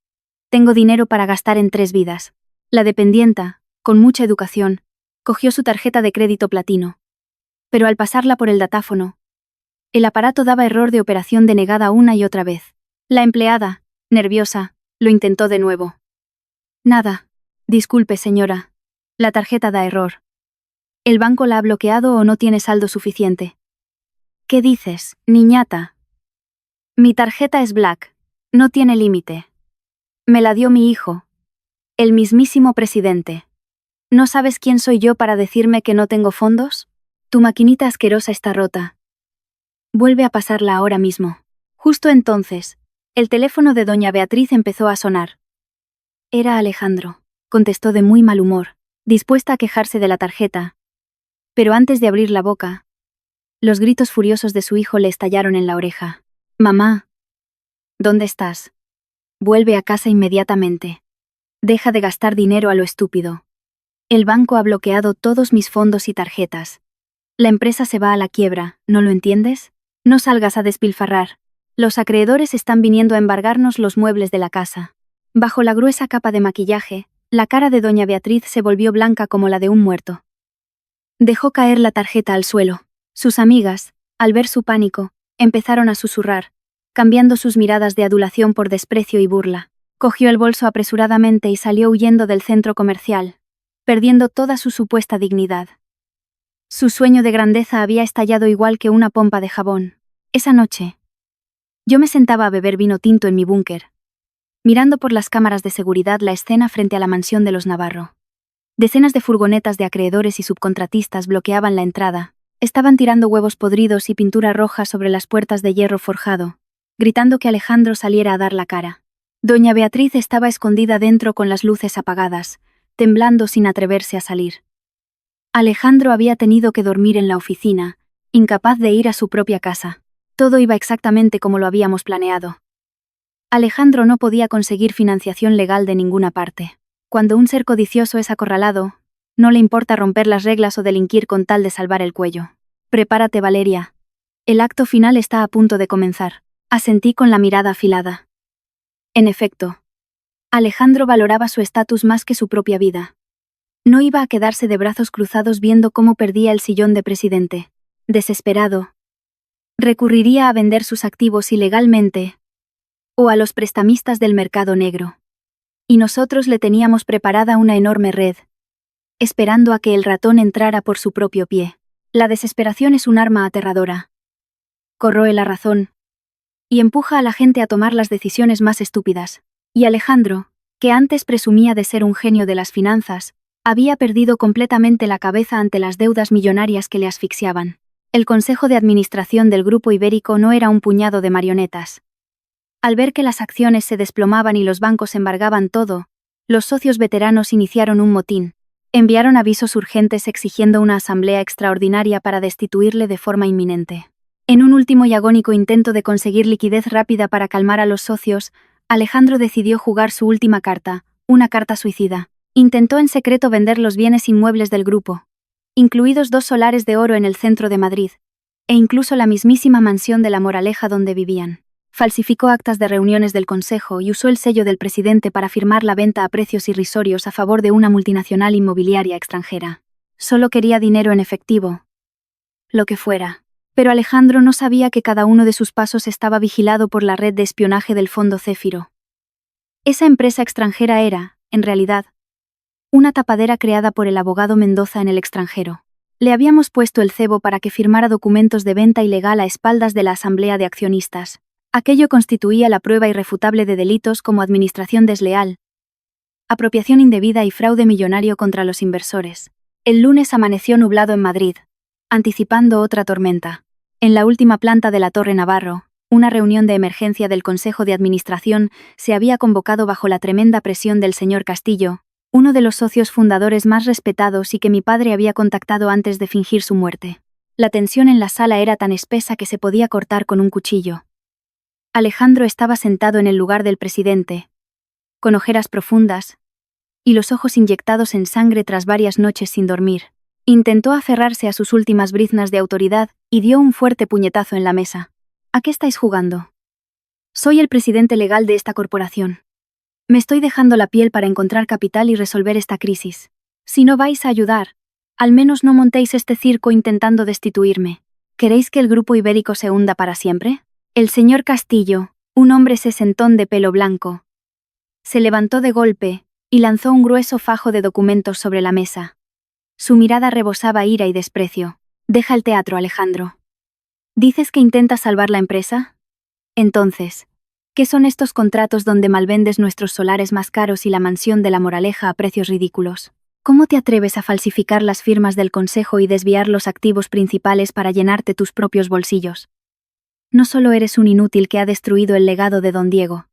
Tengo dinero para gastar en 3 vidas. La dependienta, con mucha educación, cogió su tarjeta de crédito platino. Pero al pasarla por el datáfono, el aparato daba error de operación denegada una y otra vez. La empleada, nerviosa, lo intentó de nuevo. Nada. Disculpe, señora. La tarjeta da error. ¿El banco la ha bloqueado o no tiene saldo suficiente? ¿Qué dices, niñata? Mi tarjeta es Black. No tiene límite. Me la dio mi hijo. El mismísimo presidente. ¿No sabes quién soy yo para decirme que no tengo fondos? Tu maquinita asquerosa está rota. Vuelve a pasarla ahora mismo. Justo entonces, el teléfono de doña Beatriz empezó a sonar. Era Alejandro, contestó de muy mal humor, dispuesta a quejarse de la tarjeta. Pero antes de abrir la boca, los gritos furiosos de su hijo le estallaron en la oreja. Mamá, ¿dónde estás? Vuelve a casa inmediatamente. Deja de gastar dinero a lo estúpido. El banco ha bloqueado todos mis fondos y tarjetas. La empresa se va a la quiebra, ¿no lo entiendes? No salgas a despilfarrar. Los acreedores están viniendo a embargarnos los muebles de la casa. Bajo la gruesa capa de maquillaje, la cara de doña Beatriz se volvió blanca como la de un muerto. Dejó caer la tarjeta al suelo. Sus amigas, al ver su pánico, empezaron a susurrar, cambiando sus miradas de adulación por desprecio y burla. Cogió el bolso apresuradamente y salió huyendo del centro comercial, perdiendo toda su supuesta dignidad. Su sueño de grandeza había estallado igual que una pompa de jabón. Esa noche, yo me sentaba a beber vino tinto en mi búnker, mirando por las cámaras de seguridad la escena frente a la mansión de los Navarro. Decenas de furgonetas de acreedores y subcontratistas bloqueaban la entrada, estaban tirando huevos podridos y pintura roja sobre las puertas de hierro forjado, gritando que Alejandro saliera a dar la cara. Doña Beatriz estaba escondida dentro con las luces apagadas, temblando sin atreverse a salir. Alejandro había tenido que dormir en la oficina, incapaz de ir a su propia casa. Todo iba exactamente como lo habíamos planeado. Alejandro no podía conseguir financiación legal de ninguna parte. Cuando un ser codicioso es acorralado, no le importa romper las reglas o delinquir con tal de salvar el cuello. Prepárate, Valeria. El acto final está a punto de comenzar. Asentí con la mirada afilada. En efecto, Alejandro valoraba su estatus más que su propia vida. No iba a quedarse de brazos cruzados viendo cómo perdía el sillón de presidente. Desesperado, recurriría a vender sus activos ilegalmente o a los prestamistas del mercado negro. Y nosotros le teníamos preparada una enorme red, esperando a que el ratón entrara por su propio pie. La desesperación es un arma aterradora. Corroe la razón y empuja a la gente a tomar las decisiones más estúpidas. Y Alejandro, que antes presumía de ser un genio de las finanzas, había perdido completamente la cabeza ante las deudas millonarias que le asfixiaban. El consejo de administración del Grupo Ibérico no era un puñado de marionetas. Al ver que las acciones se desplomaban y los bancos embargaban todo, los socios veteranos iniciaron un motín. Enviaron avisos urgentes exigiendo una asamblea extraordinaria para destituirle de forma inminente. En un último y agónico intento de conseguir liquidez rápida para calmar a los socios, Alejandro decidió jugar su última carta, una carta suicida. Intentó en secreto vender los bienes inmuebles del grupo, incluidos 2 solares de oro en el centro de Madrid, e incluso la mismísima mansión de La Moraleja donde vivían. Falsificó actas de reuniones del consejo y usó el sello del presidente para firmar la venta a precios irrisorios a favor de una multinacional inmobiliaria extranjera. Solo quería dinero en efectivo. Lo que fuera. Pero Alejandro no sabía que cada uno de sus pasos estaba vigilado por la red de espionaje del Fondo Céfiro. Esa empresa extranjera era, en realidad, una tapadera creada por el abogado Mendoza en el extranjero. Le habíamos puesto el cebo para que firmara documentos de venta ilegal a espaldas de la Asamblea de Accionistas. Aquello constituía la prueba irrefutable de delitos como administración desleal, apropiación indebida y fraude millonario contra los inversores. El lunes amaneció nublado en Madrid, anticipando otra tormenta. En la última planta de la Torre Navarro, una reunión de emergencia del Consejo de Administración se había convocado bajo la tremenda presión del señor Castillo, uno de los socios fundadores más respetados y que mi padre había contactado antes de fingir su muerte. La tensión en la sala era tan espesa que se podía cortar con un cuchillo. Alejandro estaba sentado en el lugar del presidente, con ojeras profundas y los ojos inyectados en sangre tras varias noches sin dormir. Intentó aferrarse a sus últimas briznas de autoridad y dio un fuerte puñetazo en la mesa. ¿A qué estáis jugando? Soy el presidente legal de esta corporación. Me estoy dejando la piel para encontrar capital y resolver esta crisis. Si no vais a ayudar, al menos no montéis este circo intentando destituirme. ¿Queréis que el Grupo Ibérico se hunda para siempre? El señor Castillo, un hombre sesentón de pelo blanco, se levantó de golpe y lanzó un grueso fajo de documentos sobre la mesa. Su mirada rebosaba ira y desprecio. Deja el teatro, Alejandro. ¿Dices que intentas salvar la empresa? Entonces, ¿qué son estos contratos donde malvendes nuestros solares más caros y la mansión de La Moraleja a precios ridículos? ¿Cómo te atreves a falsificar las firmas del consejo y desviar los activos principales para llenarte tus propios bolsillos? No solo eres un inútil que ha destruido el legado de don Diego,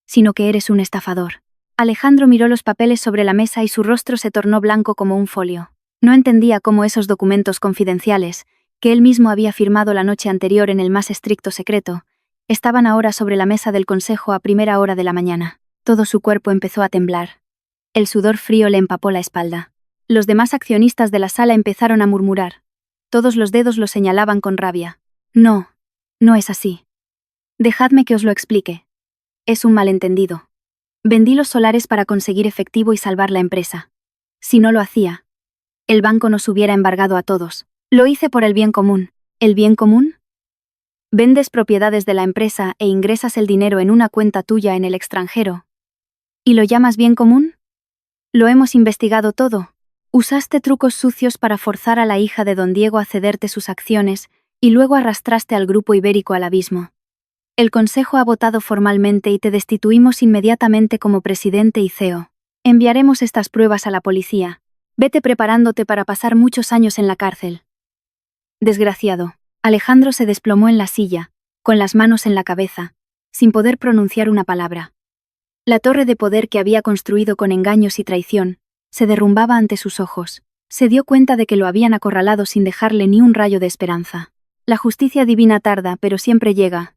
sino que eres un estafador. Alejandro miró los papeles sobre la mesa y su rostro se tornó blanco como un folio. No entendía cómo esos documentos confidenciales, que él mismo había firmado la noche anterior en el más estricto secreto, estaban ahora sobre la mesa del consejo a primera hora de la mañana. Todo su cuerpo empezó a temblar. El sudor frío le empapó la espalda. Los demás accionistas de la sala empezaron a murmurar. Todos los dedos lo señalaban con rabia. No, no es así. Dejadme que os lo explique. Es un malentendido. Vendí los solares para conseguir efectivo y salvar la empresa. Si no lo hacía, el banco nos hubiera embargado a todos. Lo hice por el bien común. ¿El bien común? Vendes propiedades de la empresa e ingresas el dinero en una cuenta tuya en el extranjero. ¿Y lo llamas bien común? Lo hemos investigado todo. Usaste trucos sucios para forzar a la hija de don Diego a cederte sus acciones y luego arrastraste al Grupo Ibérico al abismo. El Consejo ha votado formalmente y te destituimos inmediatamente como presidente y CEO. Enviaremos estas pruebas a la policía. Vete preparándote para pasar muchos años en la cárcel. Desgraciado. Alejandro se desplomó en la silla, con las manos en la cabeza, sin poder pronunciar una palabra. La torre de poder que había construido con engaños y traición se derrumbaba ante sus ojos. Se dio cuenta de que lo habían acorralado sin dejarle ni un rayo de esperanza. La justicia divina tarda, pero siempre llega.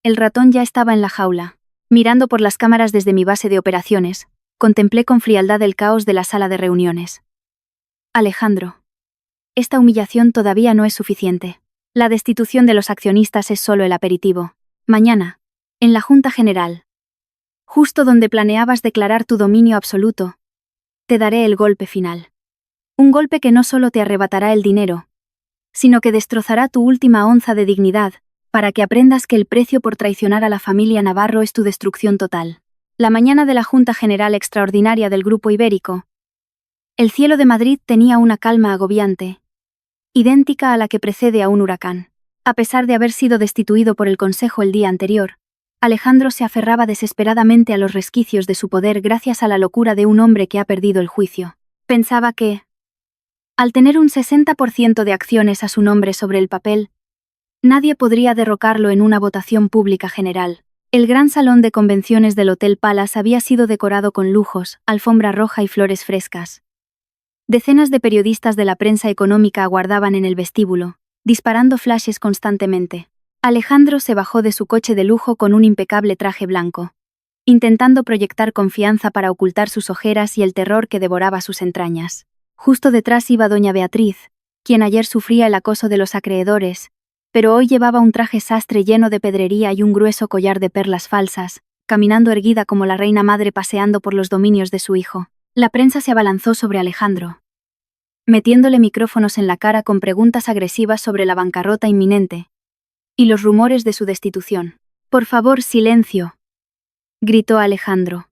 El ratón ya estaba en la jaula. Mirando por las cámaras desde mi base de operaciones, contemplé con frialdad el caos de la sala de reuniones. Alejandro. Esta humillación todavía no es suficiente. La destitución de los accionistas es solo el aperitivo. Mañana, en la Junta General. Justo donde planeabas declarar tu dominio absoluto, te daré el golpe final. Un golpe que no solo te arrebatará el dinero, sino que destrozará tu última onza de dignidad, para que aprendas que el precio por traicionar a la familia Navarro es tu destrucción total. La mañana de la Junta General Extraordinaria del Grupo Ibérico. El cielo de Madrid tenía una calma agobiante, idéntica a la que precede a un huracán. A pesar de haber sido destituido por el Consejo el día anterior, Alejandro se aferraba desesperadamente a los resquicios de su poder gracias a la locura de un hombre que ha perdido el juicio. Pensaba que, al tener un 60% de acciones a su nombre sobre el papel, nadie podría derrocarlo en una votación pública general. El gran salón de convenciones del Hotel Palace había sido decorado con lujos, alfombra roja y flores frescas. Decenas de periodistas de la prensa económica aguardaban en el vestíbulo, disparando flashes constantemente. Alejandro se bajó de su coche de lujo con un impecable traje blanco, intentando proyectar confianza para ocultar sus ojeras y el terror que devoraba sus entrañas. Justo detrás iba doña Beatriz, quien ayer sufría el acoso de los acreedores, pero hoy llevaba un traje sastre lleno de pedrería y un grueso collar de perlas falsas, caminando erguida como la reina madre paseando por los dominios de su hijo. La prensa se abalanzó sobre Alejandro, metiéndole micrófonos en la cara con preguntas agresivas sobre la bancarrota inminente y los rumores de su destitución. «Por favor, silencio», gritó Alejandro.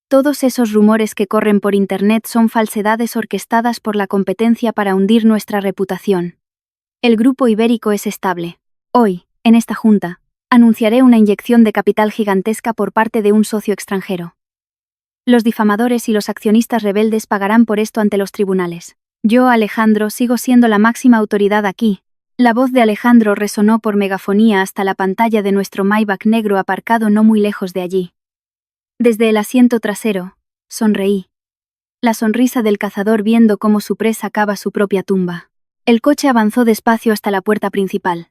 «Todos esos rumores que corren por Internet son falsedades orquestadas por la competencia para hundir nuestra reputación. El Grupo Ibérico es estable. Hoy, en esta junta, anunciaré una inyección de capital gigantesca por parte de un socio extranjero. Los difamadores y los accionistas rebeldes pagarán por esto ante los tribunales. Yo, Alejandro, sigo siendo la máxima autoridad aquí». La voz de Alejandro resonó por megafonía hasta la pantalla de nuestro Maybach negro aparcado no muy lejos de allí. Desde el asiento trasero, sonreí. La sonrisa del cazador viendo cómo su presa cava su propia tumba. El coche avanzó despacio hasta la puerta principal.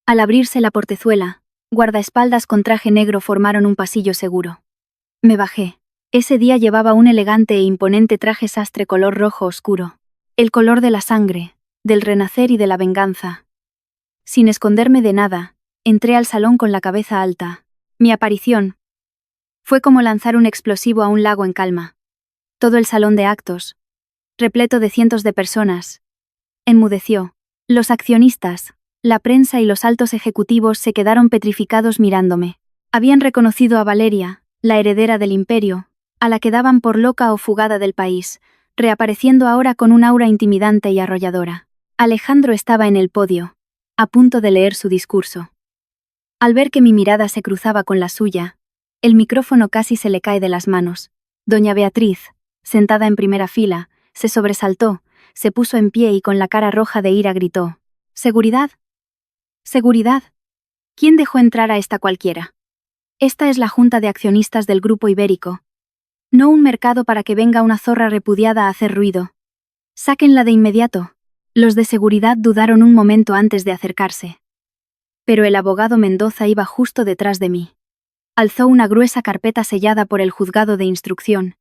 Al abrirse la portezuela, guardaespaldas con traje negro formaron un pasillo seguro. Me bajé. Ese día llevaba un elegante e imponente traje sastre color rojo oscuro. El color de la sangre, del renacer y de la venganza. Sin esconderme de nada, entré al salón con la cabeza alta. Mi aparición fue como lanzar un explosivo a un lago en calma. Todo el salón de actos, repleto de cientos de personas, enmudeció. Los accionistas, la prensa y los altos ejecutivos se quedaron petrificados mirándome. Habían reconocido a Valeria, la heredera del imperio, a la que daban por loca o fugada del país, reapareciendo ahora con un aura intimidante y arrolladora. Alejandro estaba en el podio, a punto de leer su discurso. Al ver que mi mirada se cruzaba con la suya, el micrófono casi se le cae de las manos. Doña Beatriz, sentada en primera fila, se sobresaltó, se puso en pie y con la cara roja de ira gritó: «¿Seguridad? ¿Seguridad? ¿Quién dejó entrar a esta cualquiera? Esta es la junta de accionistas del Grupo Ibérico. No un mercado para que venga una zorra repudiada a hacer ruido. Sáquenla de inmediato». Los de seguridad dudaron un momento antes de acercarse. Pero el abogado Mendoza iba justo detrás de mí. Alzó una gruesa carpeta sellada por el juzgado de instrucción,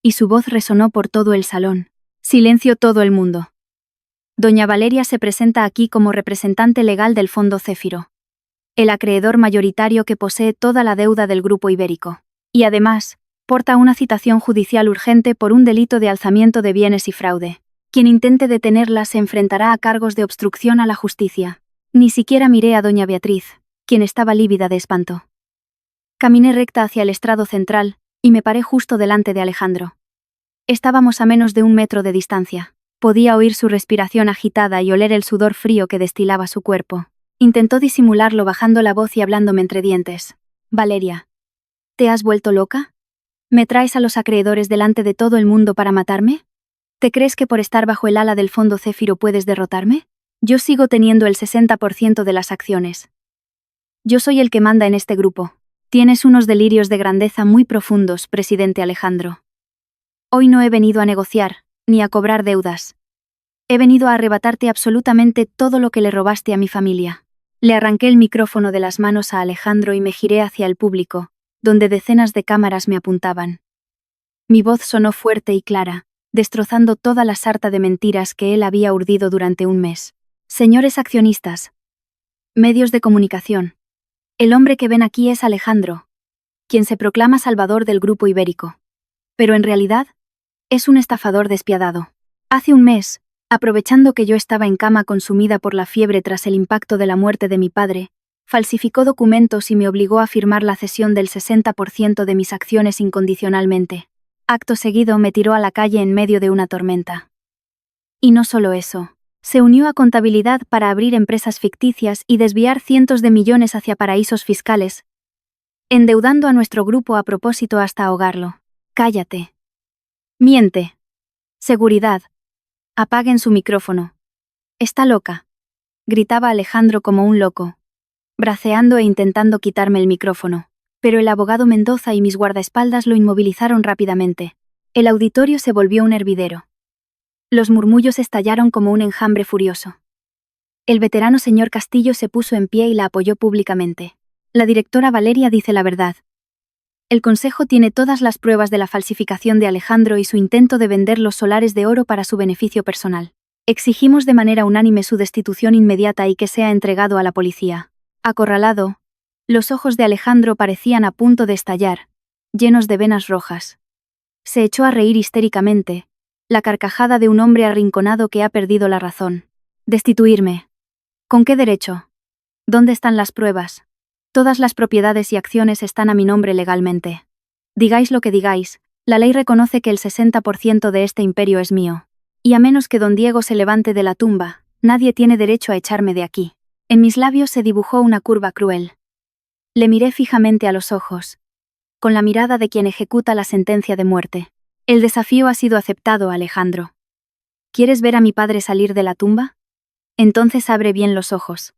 y su voz resonó por todo el salón. Silencio todo el mundo. Doña Valeria se presenta aquí como representante legal del Fondo Céfiro, el acreedor mayoritario que posee toda la deuda del Grupo Ibérico. Y además, porta una citación judicial urgente por un delito de alzamiento de bienes y fraude. Quien intente detenerla se enfrentará a cargos de obstrucción a la justicia. Ni siquiera miré a doña Beatriz, quien estaba lívida de espanto. Caminé recta hacia el estrado central, y me paré justo delante de Alejandro. Estábamos a menos de 1 metro de distancia. Podía oír su respiración agitada y oler el sudor frío que destilaba su cuerpo. Intentó disimularlo bajando la voz y hablándome entre dientes. «Valeria, ¿te has vuelto loca? ¿Me traes a los acreedores delante de todo el mundo para matarme? ¿Te crees que por estar bajo el ala del Fondo Céfiro puedes derrotarme? Yo sigo teniendo el 60% de las acciones. Yo soy el que manda en este grupo. Tienes unos delirios de grandeza muy profundos, presidente Alejandro. Hoy no he venido a negociar, ni a cobrar deudas. He venido a arrebatarte absolutamente todo lo que le robaste a mi familia». Le arranqué el micrófono de las manos a Alejandro y me giré hacia el público, donde decenas de cámaras me apuntaban. Mi voz sonó fuerte y clara, destrozando toda la sarta de mentiras que él había urdido durante un mes. «Señores accionistas, medios de comunicación, El hombre que ven aquí es Alejandro, quien se proclama salvador del grupo ibérico. Pero en realidad, es un estafador despiadado. Hace un mes, aprovechando que yo estaba en cama consumida por la fiebre tras el impacto de la muerte de mi padre, falsificó documentos y me obligó a firmar la cesión del 60% de mis acciones incondicionalmente. Acto seguido me tiró a la calle en medio de una tormenta. Y no solo eso, se unió a contabilidad para abrir empresas ficticias y desviar cientos de millones hacia paraísos fiscales, endeudando a nuestro grupo a propósito hasta ahogarlo. Cállate. Miente. Seguridad. Apaguen su micrófono. Está loca. Gritaba Alejandro como un loco, braceando e intentando quitarme el micrófono. Pero el abogado Mendoza y mis guardaespaldas lo inmovilizaron rápidamente. El auditorio se volvió un hervidero. Los murmullos estallaron como un enjambre furioso. El veterano señor Castillo se puso en pie y la apoyó públicamente. La directora Valeria dice la verdad. El Consejo tiene todas las pruebas de la falsificación de Alejandro y su intento de vender los solares de oro para su beneficio personal. Exigimos de manera unánime su destitución inmediata y que sea entregado a la policía. Acorralado, los ojos de Alejandro parecían a punto de estallar, llenos de venas rojas. Se echó a reír histéricamente, la carcajada de un hombre arrinconado que ha perdido la razón. ¿Destituirme? ¿Con qué derecho? ¿Dónde están las pruebas? Todas las propiedades y acciones están a mi nombre legalmente. Digáis lo que digáis, la ley reconoce que el 60% de este imperio es mío. Y a menos que don Diego se levante de la tumba, nadie tiene derecho a echarme de aquí. En mis labios se dibujó una curva cruel. Le miré fijamente a los ojos, con la mirada de quien ejecuta la sentencia de muerte. El desafío ha sido aceptado, Alejandro. ¿Quieres ver a mi padre salir de la tumba? Entonces abre bien los ojos.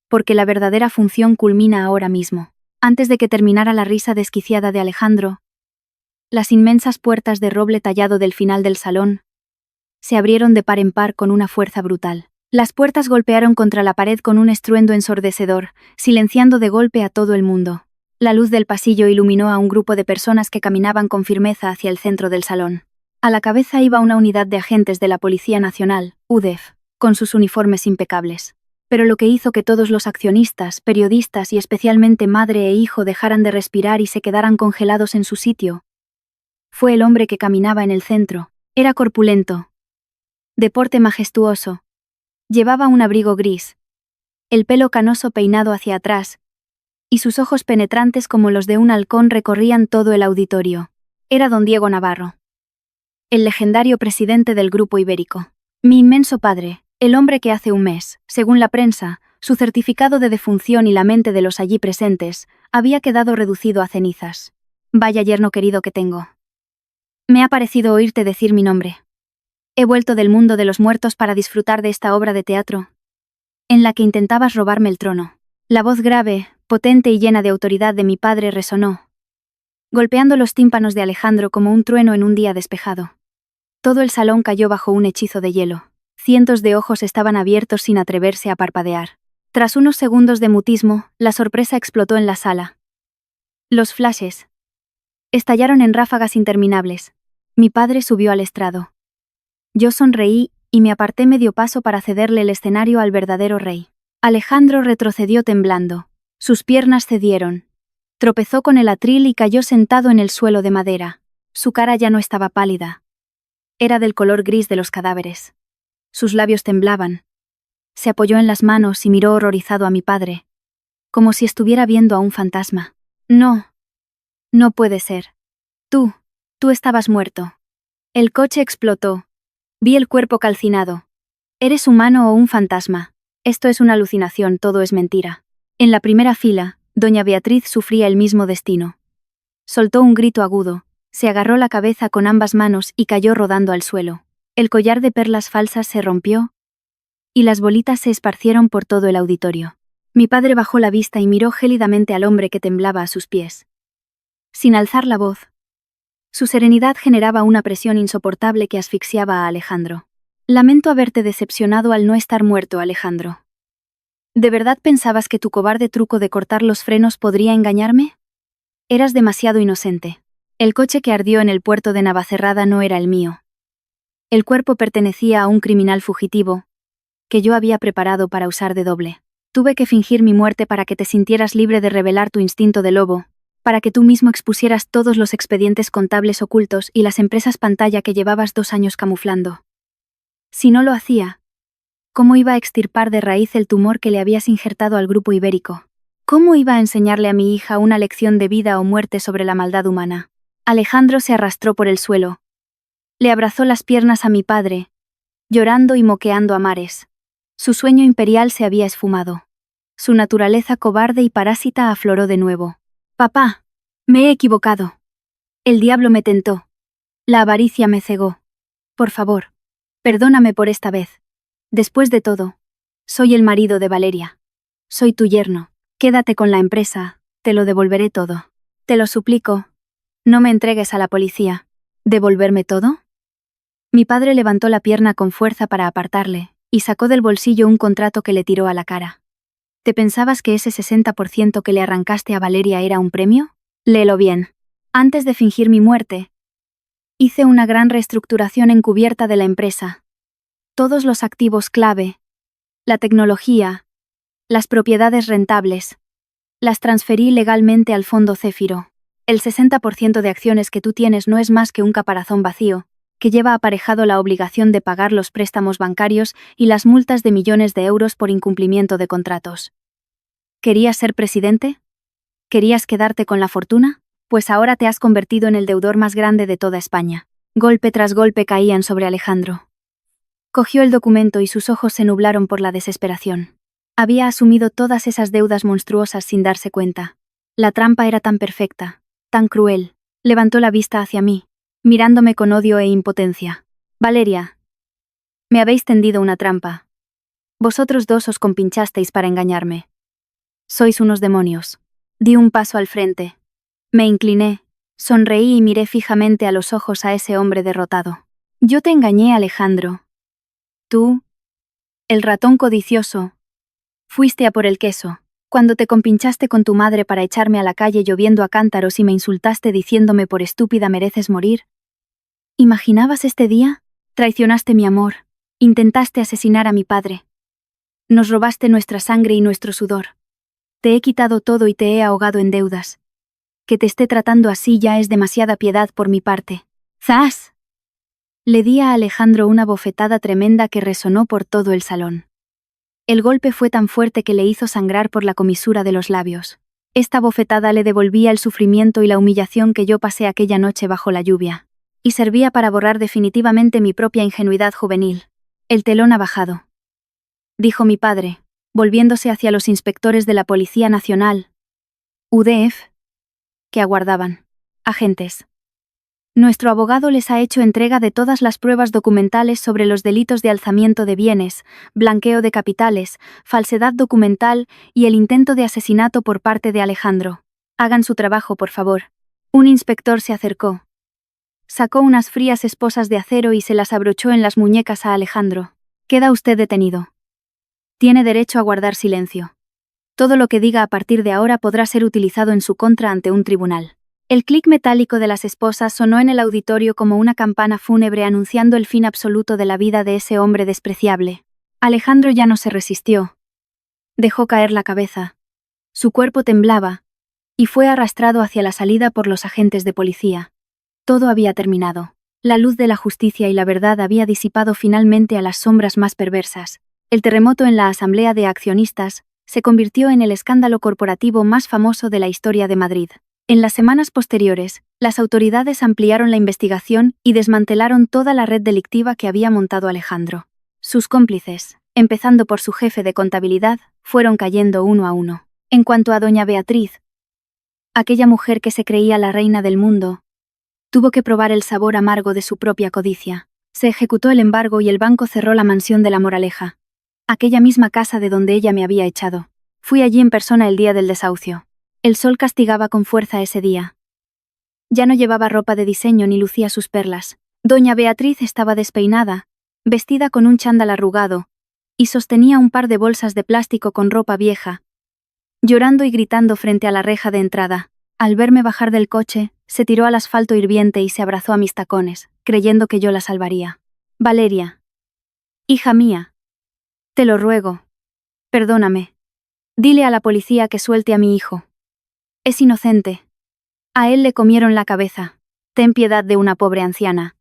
Porque la verdadera función culmina ahora mismo. Antes de que terminara la risa desquiciada de Alejandro, las inmensas puertas de roble tallado del final del salón se abrieron de par en par con una fuerza brutal. Las puertas golpearon contra la pared con un estruendo ensordecedor, silenciando de golpe a todo el mundo. La luz del pasillo iluminó a un grupo de personas que caminaban con firmeza hacia el centro del salón. A la cabeza iba una unidad de agentes de la Policía Nacional, UDEF, con sus uniformes impecables. Pero lo que hizo que todos los accionistas, periodistas y especialmente madre e hijo dejaran de respirar y se quedaran congelados en su sitio fue el hombre que caminaba en el centro. Era corpulento, de porte majestuoso. Llevaba un abrigo gris, el pelo canoso peinado hacia atrás, y sus ojos penetrantes como los de un halcón recorrían todo el auditorio. Era don Diego Navarro, el legendario presidente del Grupo Ibérico. Mi inmenso padre, el hombre que hace un mes, según la prensa, su certificado de defunción y la mente de los allí presentes, había quedado reducido a cenizas. Vaya yerno querido que tengo. Me ha parecido oírte decir mi nombre. He vuelto del mundo de los muertos para disfrutar de esta obra de teatro, en la que intentabas robarme el trono. La voz grave, potente y llena de autoridad de mi padre resonó, golpeando los tímpanos de Alejandro como un trueno en un día despejado. Todo el salón cayó bajo un hechizo de hielo. Cientos de ojos estaban abiertos sin atreverse a parpadear. Tras unos segundos de mutismo, la sorpresa explotó en la sala. Los flashes estallaron en ráfagas interminables. Mi padre subió al estrado. Yo sonreí y me aparté medio paso para cederle el escenario al verdadero rey. Alejandro retrocedió temblando. Sus piernas cedieron. Tropezó con el atril y cayó sentado en el suelo de madera. Su cara ya no estaba pálida. Era del color gris de los cadáveres. Sus labios temblaban. Se apoyó en las manos y miró horrorizado a mi padre, como si estuviera viendo a un fantasma. No. No puede ser. Tú estabas muerto. El coche explotó. Vi el cuerpo calcinado. ¿Eres humano o un fantasma? Esto es una alucinación, todo es mentira. En la primera fila, doña Beatriz sufría el mismo destino. Soltó un grito agudo, se agarró la cabeza con ambas manos y cayó rodando al suelo. El collar de perlas falsas se rompió y las bolitas se esparcieron por todo el auditorio. Mi padre bajó la vista y miró gélidamente al hombre que temblaba a sus pies, sin alzar la voz. Su serenidad generaba una presión insoportable que asfixiaba a Alejandro. Lamento haberte decepcionado al no estar muerto, Alejandro. ¿De verdad pensabas que tu cobarde truco de cortar los frenos podría engañarme? Eras demasiado inocente. El coche que ardió en el puerto de Navacerrada no era el mío. El cuerpo pertenecía a un criminal fugitivo, que yo había preparado para usar de doble. Tuve que fingir mi muerte para que te sintieras libre de revelar tu instinto de lobo, para que tú mismo expusieras todos los expedientes contables ocultos y las empresas pantalla que llevabas 2 años camuflando. Si no lo hacía, ¿cómo iba a extirpar de raíz el tumor que le habías injertado al grupo ibérico? ¿Cómo iba a enseñarle a mi hija una lección de vida o muerte sobre la maldad humana? Alejandro se arrastró por el suelo. Le abrazó las piernas a mi padre, llorando y moqueando a mares. Su sueño imperial se había esfumado. Su naturaleza cobarde y parásita afloró de nuevo. Papá, me he equivocado. El diablo me tentó. La avaricia me cegó. Por favor, perdóname por esta vez. Después de todo, soy el marido de Valeria. Soy tu yerno. Quédate con la empresa, te lo devolveré todo. Te lo suplico. No me entregues a la policía. ¿Devolverme todo? Mi padre levantó la pierna con fuerza para apartarle, y sacó del bolsillo un contrato que le tiró a la cara. ¿Te pensabas que ese 60% que le arrancaste a Valeria era un premio? Léelo bien. Antes de fingir mi muerte, hice una gran reestructuración encubierta de la empresa. Todos los activos clave, la tecnología, las propiedades rentables, las transferí legalmente al fondo Céfiro. El 60% de acciones que tú tienes no es más que un caparazón vacío, que lleva aparejado la obligación de pagar los préstamos bancarios y las multas de millones de euros por incumplimiento de contratos. ¿Querías ser presidente? ¿Querías quedarte con la fortuna? Pues ahora te has convertido en el deudor más grande de toda España. Golpe tras golpe caían sobre Alejandro. Cogió el documento y sus ojos se nublaron por la desesperación. Había asumido todas esas deudas monstruosas sin darse cuenta. La trampa era tan perfecta, tan cruel. Levantó la vista hacia mí, mirándome con odio e impotencia. Valeria, me habéis tendido una trampa. Vosotros dos os compinchasteis para engañarme. Sois unos demonios. Di un paso al frente. Me incliné, sonreí y miré fijamente a los ojos a ese hombre derrotado. Yo te engañé, Alejandro. Tú, el ratón codicioso, fuiste a por el queso, cuando te compinchaste con tu madre para echarme a la calle lloviendo a cántaros y me insultaste diciéndome por estúpida mereces morir. ¿Imaginabas este día? Traicionaste mi amor, intentaste asesinar a mi padre. Nos robaste nuestra sangre y nuestro sudor. Te he quitado todo y te he ahogado en deudas. Que te esté tratando así ya es demasiada piedad por mi parte. ¡Zas! Le di a Alejandro una bofetada tremenda que resonó por todo el salón. El golpe fue tan fuerte que le hizo sangrar por la comisura de los labios. Esta bofetada le devolvía el sufrimiento y la humillación que yo pasé aquella noche bajo la lluvia. Y servía para borrar definitivamente mi propia ingenuidad juvenil. El telón ha bajado, dijo mi padre, volviéndose hacia los inspectores de la Policía Nacional, UDF, que aguardaban. Agentes. Nuestro abogado les ha hecho entrega de todas las pruebas documentales sobre los delitos de alzamiento de bienes, blanqueo de capitales, falsedad documental y el intento de asesinato por parte de Alejandro. Hagan su trabajo, por favor. Un inspector se acercó. Sacó unas frías esposas de acero y se las abrochó en las muñecas a Alejandro. Queda usted detenido. Tiene derecho a guardar silencio. Todo lo que diga a partir de ahora podrá ser utilizado en su contra ante un tribunal. El clic metálico de las esposas sonó en el auditorio como una campana fúnebre anunciando el fin absoluto de la vida de ese hombre despreciable. Alejandro ya no se resistió. Dejó caer la cabeza. Su cuerpo temblaba, y fue arrastrado hacia la salida por los agentes de policía. Todo había terminado. La luz de la justicia y la verdad había disipado finalmente a las sombras más perversas. El terremoto en la Asamblea de Accionistas se convirtió en el escándalo corporativo más famoso de la historia de Madrid. En las semanas posteriores, las autoridades ampliaron la investigación y desmantelaron toda la red delictiva que había montado Alejandro. Sus cómplices, empezando por su jefe de contabilidad, fueron cayendo uno a uno. En cuanto a doña Beatriz, aquella mujer que se creía la reina del mundo, tuvo que probar el sabor amargo de su propia codicia. Se ejecutó el embargo y el banco cerró la mansión de La Moraleja, aquella misma casa de donde ella me había echado. Fui allí en persona el día del desahucio. El sol castigaba con fuerza ese día. Ya no llevaba ropa de diseño ni lucía sus perlas. Doña Beatriz estaba despeinada, vestida con un chándal arrugado, y sostenía un par de bolsas de plástico con ropa vieja, llorando y gritando frente a la reja de entrada. Al verme bajar del coche, se tiró al asfalto hirviente y se abrazó a mis tacones, creyendo que yo la salvaría. Valeria. Hija mía. Te lo ruego. Perdóname. Dile a la policía que suelte a mi hijo. Es inocente. A él le comieron la cabeza. Ten piedad de una pobre anciana.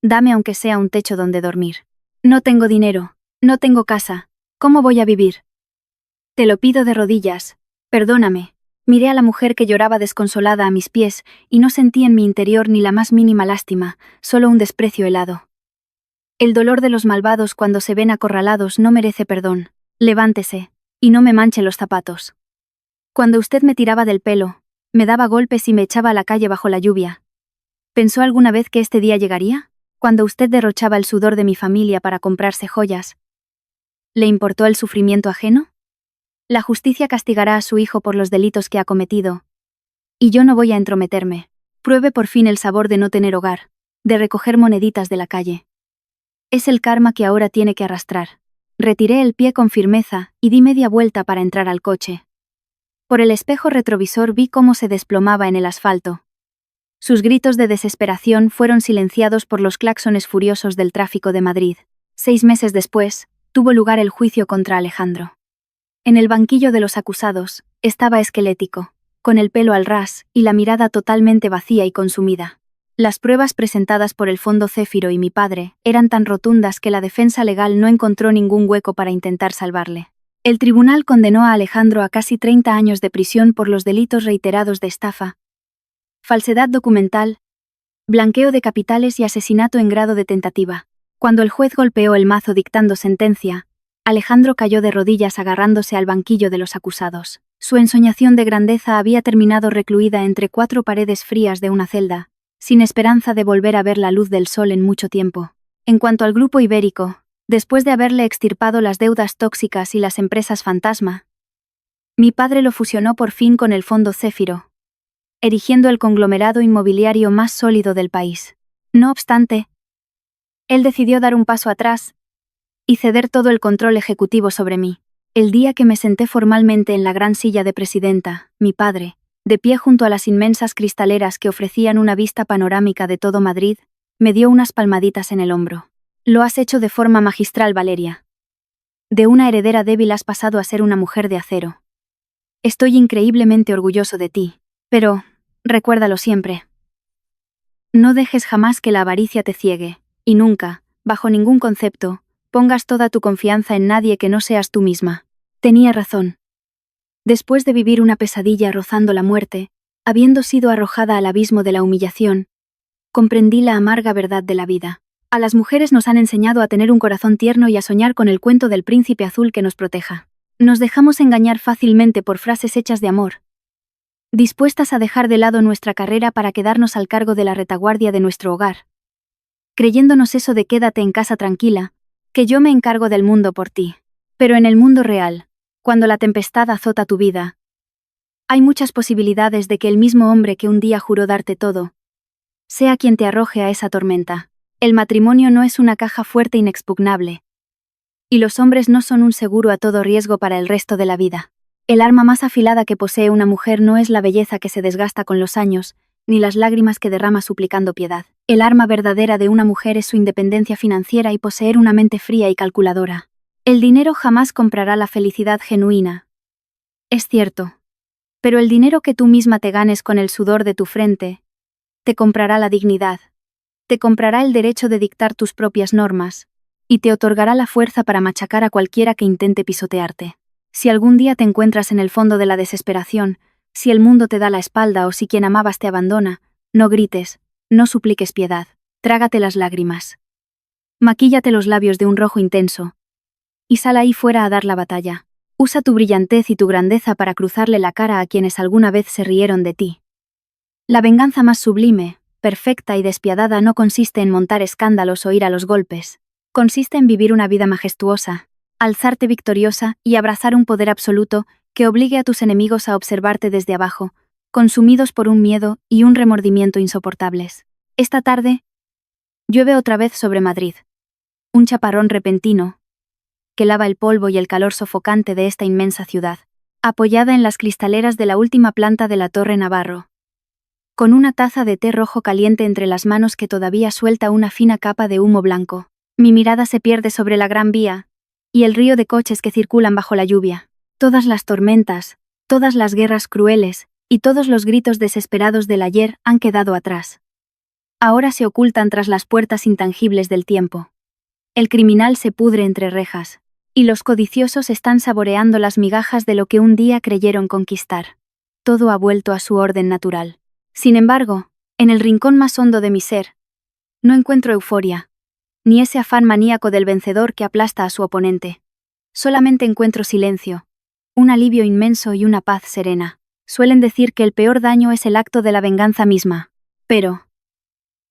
Dame aunque sea un techo donde dormir. No tengo dinero, no tengo casa. ¿Cómo voy a vivir? Te lo pido de rodillas. Perdóname. Miré a la mujer que lloraba desconsolada a mis pies, y no sentí en mi interior ni la más mínima lástima, solo un desprecio helado. El dolor de los malvados cuando se ven acorralados no merece perdón. Levántese, y no me manche los zapatos. Cuando usted me tiraba del pelo, me daba golpes y me echaba a la calle bajo la lluvia. ¿Pensó alguna vez que este día llegaría? Cuando usted derrochaba el sudor de mi familia para comprarse joyas. ¿Le importó el sufrimiento ajeno? La justicia castigará a su hijo por los delitos que ha cometido. Y yo no voy a entrometerme. Pruebe por fin el sabor de no tener hogar, de recoger moneditas de la calle. Es el karma que ahora tiene que arrastrar. Retiré el pie con firmeza y di media vuelta para entrar al coche. Por el espejo retrovisor vi cómo se desplomaba en el asfalto. Sus gritos de desesperación fueron silenciados por los claxones furiosos del tráfico de Madrid. 6 meses después, tuvo lugar el juicio contra Alejandro. En el banquillo de los acusados, estaba esquelético, con el pelo al ras y la mirada totalmente vacía y consumida. Las pruebas presentadas por el Fondo Céfiro y mi padre eran tan rotundas que la defensa legal no encontró ningún hueco para intentar salvarle. El tribunal condenó a Alejandro a casi 30 años de prisión por los delitos reiterados de estafa, falsedad documental, blanqueo de capitales y asesinato en grado de tentativa. Cuando el juez golpeó el mazo dictando sentencia, Alejandro cayó de rodillas agarrándose al banquillo de los acusados. Su ensoñación de grandeza había terminado recluida entre 4 paredes frías de una celda, sin esperanza de volver a ver la luz del sol en mucho tiempo. En cuanto al Grupo Ibérico, después de haberle extirpado las deudas tóxicas y las empresas fantasma, mi padre lo fusionó por fin con el Fondo Céfiro, erigiendo el conglomerado inmobiliario más sólido del país. No obstante, él decidió dar un paso atrás y ceder todo el control ejecutivo sobre mí. El día que me senté formalmente en la gran silla de presidenta, mi padre, de pie junto a las inmensas cristaleras que ofrecían una vista panorámica de todo Madrid, me dio unas palmaditas en el hombro. Lo has hecho de forma magistral, Valeria. De una heredera débil has pasado a ser una mujer de acero. Estoy increíblemente orgulloso de ti, pero, recuérdalo siempre. No dejes jamás que la avaricia te ciegue, y nunca, bajo ningún concepto, pongas toda tu confianza en nadie que no seas tú misma. Tenía razón. Después de vivir una pesadilla rozando la muerte, habiendo sido arrojada al abismo de la humillación, comprendí la amarga verdad de la vida. A las mujeres nos han enseñado a tener un corazón tierno y a soñar con el cuento del príncipe azul que nos proteja. Nos dejamos engañar fácilmente por frases hechas de amor, dispuestas a dejar de lado nuestra carrera para quedarnos al cargo de la retaguardia de nuestro hogar, creyéndonos eso de quédate en casa tranquila, que yo me encargo del mundo por ti. Pero en el mundo real, cuando la tempestad azota tu vida, hay muchas posibilidades de que el mismo hombre que un día juró darte todo, sea quien te arroje a esa tormenta. El matrimonio no es una caja fuerte inexpugnable. Y los hombres no son un seguro a todo riesgo para el resto de la vida. El arma más afilada que posee una mujer no es la belleza que se desgasta con los años, ni las lágrimas que derrama suplicando piedad. El arma verdadera de una mujer es su independencia financiera y poseer una mente fría y calculadora. El dinero jamás comprará la felicidad genuina. Es cierto. Pero el dinero que tú misma te ganes con el sudor de tu frente, te comprará la dignidad, te comprará el derecho de dictar tus propias normas, y te otorgará la fuerza para machacar a cualquiera que intente pisotearte. Si algún día te encuentras en el fondo de la desesperación, si el mundo te da la espalda o si quien amabas te abandona, no grites, no supliques piedad, trágate las lágrimas. Maquíllate los labios de un rojo intenso, y sal ahí fuera a dar la batalla. Usa tu brillantez y tu grandeza para cruzarle la cara a quienes alguna vez se rieron de ti. La venganza más sublime, perfecta y despiadada no consiste en montar escándalos o ir a los golpes. Consiste en vivir una vida majestuosa, alzarte victoriosa y abrazar un poder absoluto que obligue a tus enemigos a observarte desde abajo, consumidos por un miedo y un remordimiento insoportables. Esta tarde, llueve otra vez sobre Madrid. Un chaparrón repentino, que lava el polvo y el calor sofocante de esta inmensa ciudad, apoyada en las cristaleras de la última planta de la Torre Navarro, con una taza de té rojo caliente entre las manos que todavía suelta una fina capa de humo blanco. Mi mirada se pierde sobre la Gran Vía y el río de coches que circulan bajo la lluvia. Todas las tormentas, todas las guerras crueles, y todos los gritos desesperados del ayer han quedado atrás. Ahora se ocultan tras las puertas intangibles del tiempo. El criminal se pudre entre rejas, y los codiciosos están saboreando las migajas de lo que un día creyeron conquistar. Todo ha vuelto a su orden natural. Sin embargo, en el rincón más hondo de mi ser, no encuentro euforia, ni ese afán maníaco del vencedor que aplasta a su oponente. Solamente encuentro silencio, un alivio inmenso y una paz serena. Suelen decir que el peor daño es el acto de la venganza misma. Pero,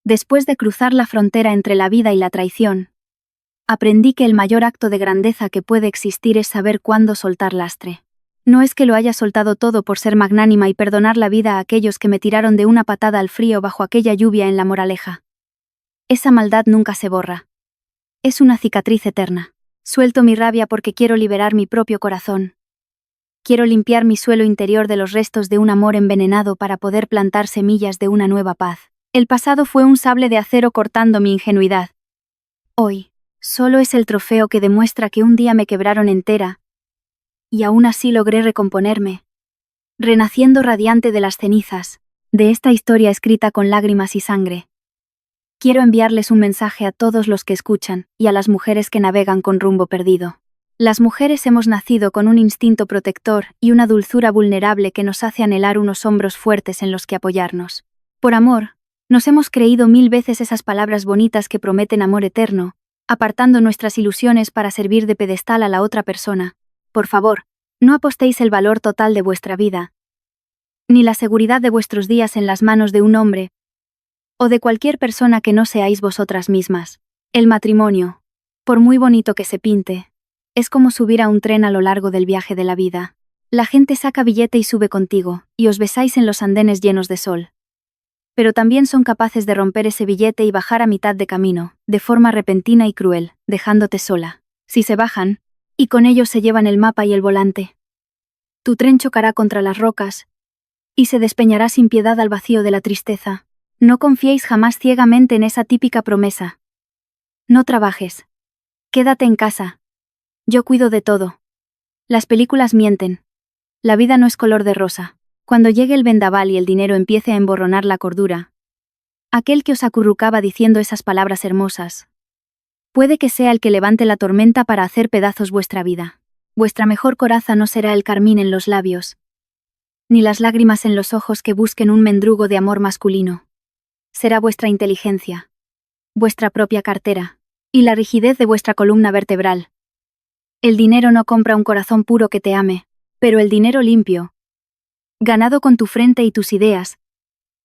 después de cruzar la frontera entre la vida y la traición, aprendí que el mayor acto de grandeza que puede existir es saber cuándo soltar lastre. No es que lo haya soltado todo por ser magnánima y perdonar la vida a aquellos que me tiraron de una patada al frío bajo aquella lluvia en La Moraleja. Esa maldad nunca se borra. Es una cicatriz eterna. Suelto mi rabia porque quiero liberar mi propio corazón. Quiero limpiar mi suelo interior de los restos de un amor envenenado para poder plantar semillas de una nueva paz. El pasado fue un sable de acero cortando mi ingenuidad. Hoy, solo es el trofeo que demuestra que un día me quebraron entera, y aún así logré recomponerme, renaciendo radiante de las cenizas, de esta historia escrita con lágrimas y sangre. Quiero enviarles un mensaje a todos los que escuchan, y a las mujeres que navegan con rumbo perdido. Las mujeres hemos nacido con un instinto protector y una dulzura vulnerable que nos hace anhelar unos hombros fuertes en los que apoyarnos. Por amor, nos hemos creído 1000 veces esas palabras bonitas que prometen amor eterno, apartando nuestras ilusiones para servir de pedestal a la otra persona. Por favor, no apostéis el valor total de vuestra vida, ni la seguridad de vuestros días en las manos de un hombre, o de cualquier persona que no seáis vosotras mismas. El matrimonio, por muy bonito que se pinte, es como subir a un tren a lo largo del viaje de la vida. La gente saca billete y sube contigo, y os besáis en los andenes llenos de sol. Pero también son capaces de romper ese billete y bajar a mitad de camino, de forma repentina y cruel, dejándote sola. Si se bajan, y con ellos se llevan el mapa y el volante, tu tren chocará contra las rocas, y se despeñará sin piedad al vacío de la tristeza. No confiéis jamás ciegamente en esa típica promesa. No trabajes. Quédate en casa. Yo cuido de todo. Las películas mienten. La vida no es color de rosa. Cuando llegue el vendaval y el dinero empiece a emborronar la cordura, aquel que os acurrucaba diciendo esas palabras hermosas, puede que sea el que levante la tormenta para hacer pedazos vuestra vida. Vuestra mejor coraza no será el carmín en los labios, ni las lágrimas en los ojos que busquen un mendrugo de amor masculino. Será vuestra inteligencia, vuestra propia cartera, y la rigidez de vuestra columna vertebral. El dinero no compra un corazón puro que te ame, pero el dinero limpio, ganado con tu frente y tus ideas,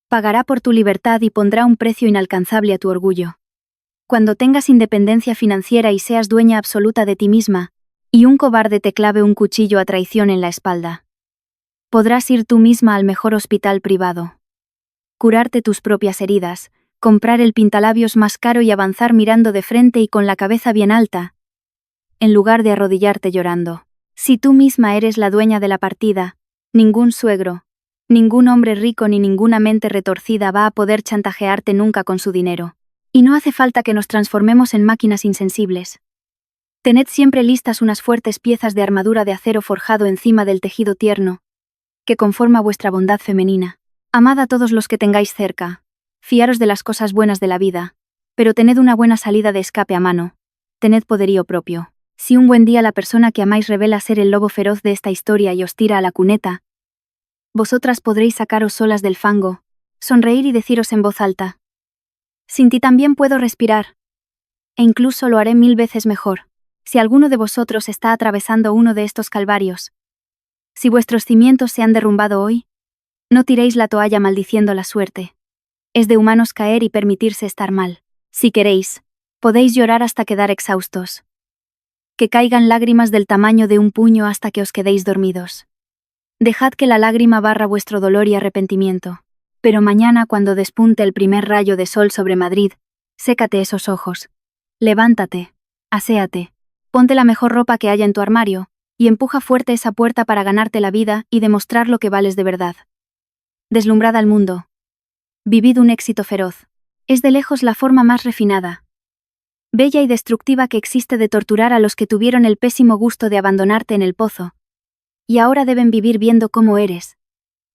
pagará por tu libertad y pondrá un precio inalcanzable a tu orgullo. Cuando tengas independencia financiera y seas dueña absoluta de ti misma, y un cobarde te clave un cuchillo a traición en la espalda, podrás ir tú misma al mejor hospital privado, curarte tus propias heridas, comprar el pintalabios más caro y avanzar mirando de frente y con la cabeza bien alta, en lugar de arrodillarte llorando. Si tú misma eres la dueña de la partida, ningún suegro, ningún hombre rico ni ninguna mente retorcida va a poder chantajearte nunca con su dinero. Y no hace falta que nos transformemos en máquinas insensibles. Tened siempre listas unas fuertes piezas de armadura de acero forjado encima del tejido tierno, que conforma vuestra bondad femenina. Amad a todos los que tengáis cerca, fiaros de las cosas buenas de la vida, pero tened una buena salida de escape a mano, tened poderío propio. Si un buen día la persona que amáis revela ser el lobo feroz de esta historia y os tira a la cuneta, vosotras podréis sacaros solas del fango, sonreír y deciros en voz alta: sin ti también puedo respirar. E incluso lo haré 1000 veces mejor. Si alguno de vosotros está atravesando uno de estos calvarios, si vuestros cimientos se han derrumbado hoy, no tiréis la toalla maldiciendo la suerte. Es de humanos caer y permitirse estar mal. Si queréis, podéis llorar hasta quedar exhaustos. Que caigan lágrimas del tamaño de un puño hasta que os quedéis dormidos. Dejad que la lágrima barra vuestro dolor y arrepentimiento. Pero mañana, cuando despunte el primer rayo de sol sobre Madrid, sécate esos ojos. Levántate, aséate, ponte la mejor ropa que haya en tu armario, y empuja fuerte esa puerta para ganarte la vida y demostrar lo que vales de verdad. Deslumbrad al mundo. Vivid un éxito feroz. Es de lejos la forma más refinada, bella y destructiva que existe de torturar a los que tuvieron el pésimo gusto de abandonarte en el pozo, y ahora deben vivir viendo cómo eres.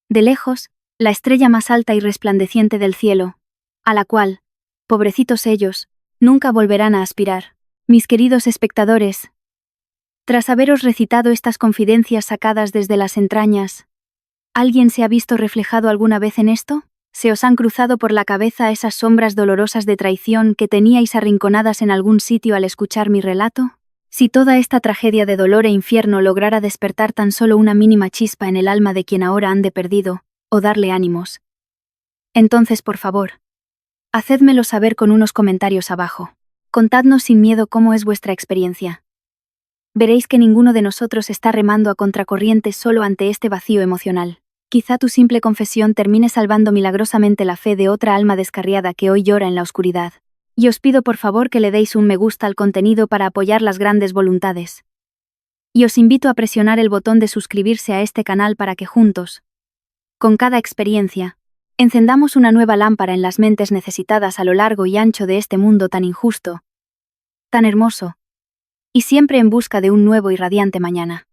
De lejos, la estrella más alta y resplandeciente del cielo, a la cual, pobrecitos ellos, nunca volverán a aspirar. Mis queridos espectadores, tras haberos recitado estas confidencias sacadas desde las entrañas, ¿alguien se ha visto reflejado alguna vez en esto? ¿Se os han cruzado por la cabeza esas sombras dolorosas de traición que teníais arrinconadas en algún sitio al escuchar mi relato? Si toda esta tragedia de dolor e infierno lograra despertar tan solo una mínima chispa en el alma de quien ahora ande perdido, o darle ánimos, entonces, por favor, hacédmelo saber con unos comentarios abajo. Contadnos sin miedo cómo es vuestra experiencia. Veréis que ninguno de nosotros está remando a contracorriente solo ante este vacío emocional. Quizá tu simple confesión termine salvando milagrosamente la fe de otra alma descarriada que hoy llora en la oscuridad. Y os pido por favor que le deis un me gusta al contenido para apoyar las grandes voluntades. Y os invito a presionar el botón de suscribirse a este canal para que juntos, con cada experiencia, encendamos una nueva lámpara en las mentes necesitadas a lo largo y ancho de este mundo tan injusto, tan hermoso, y siempre en busca de un nuevo y radiante mañana.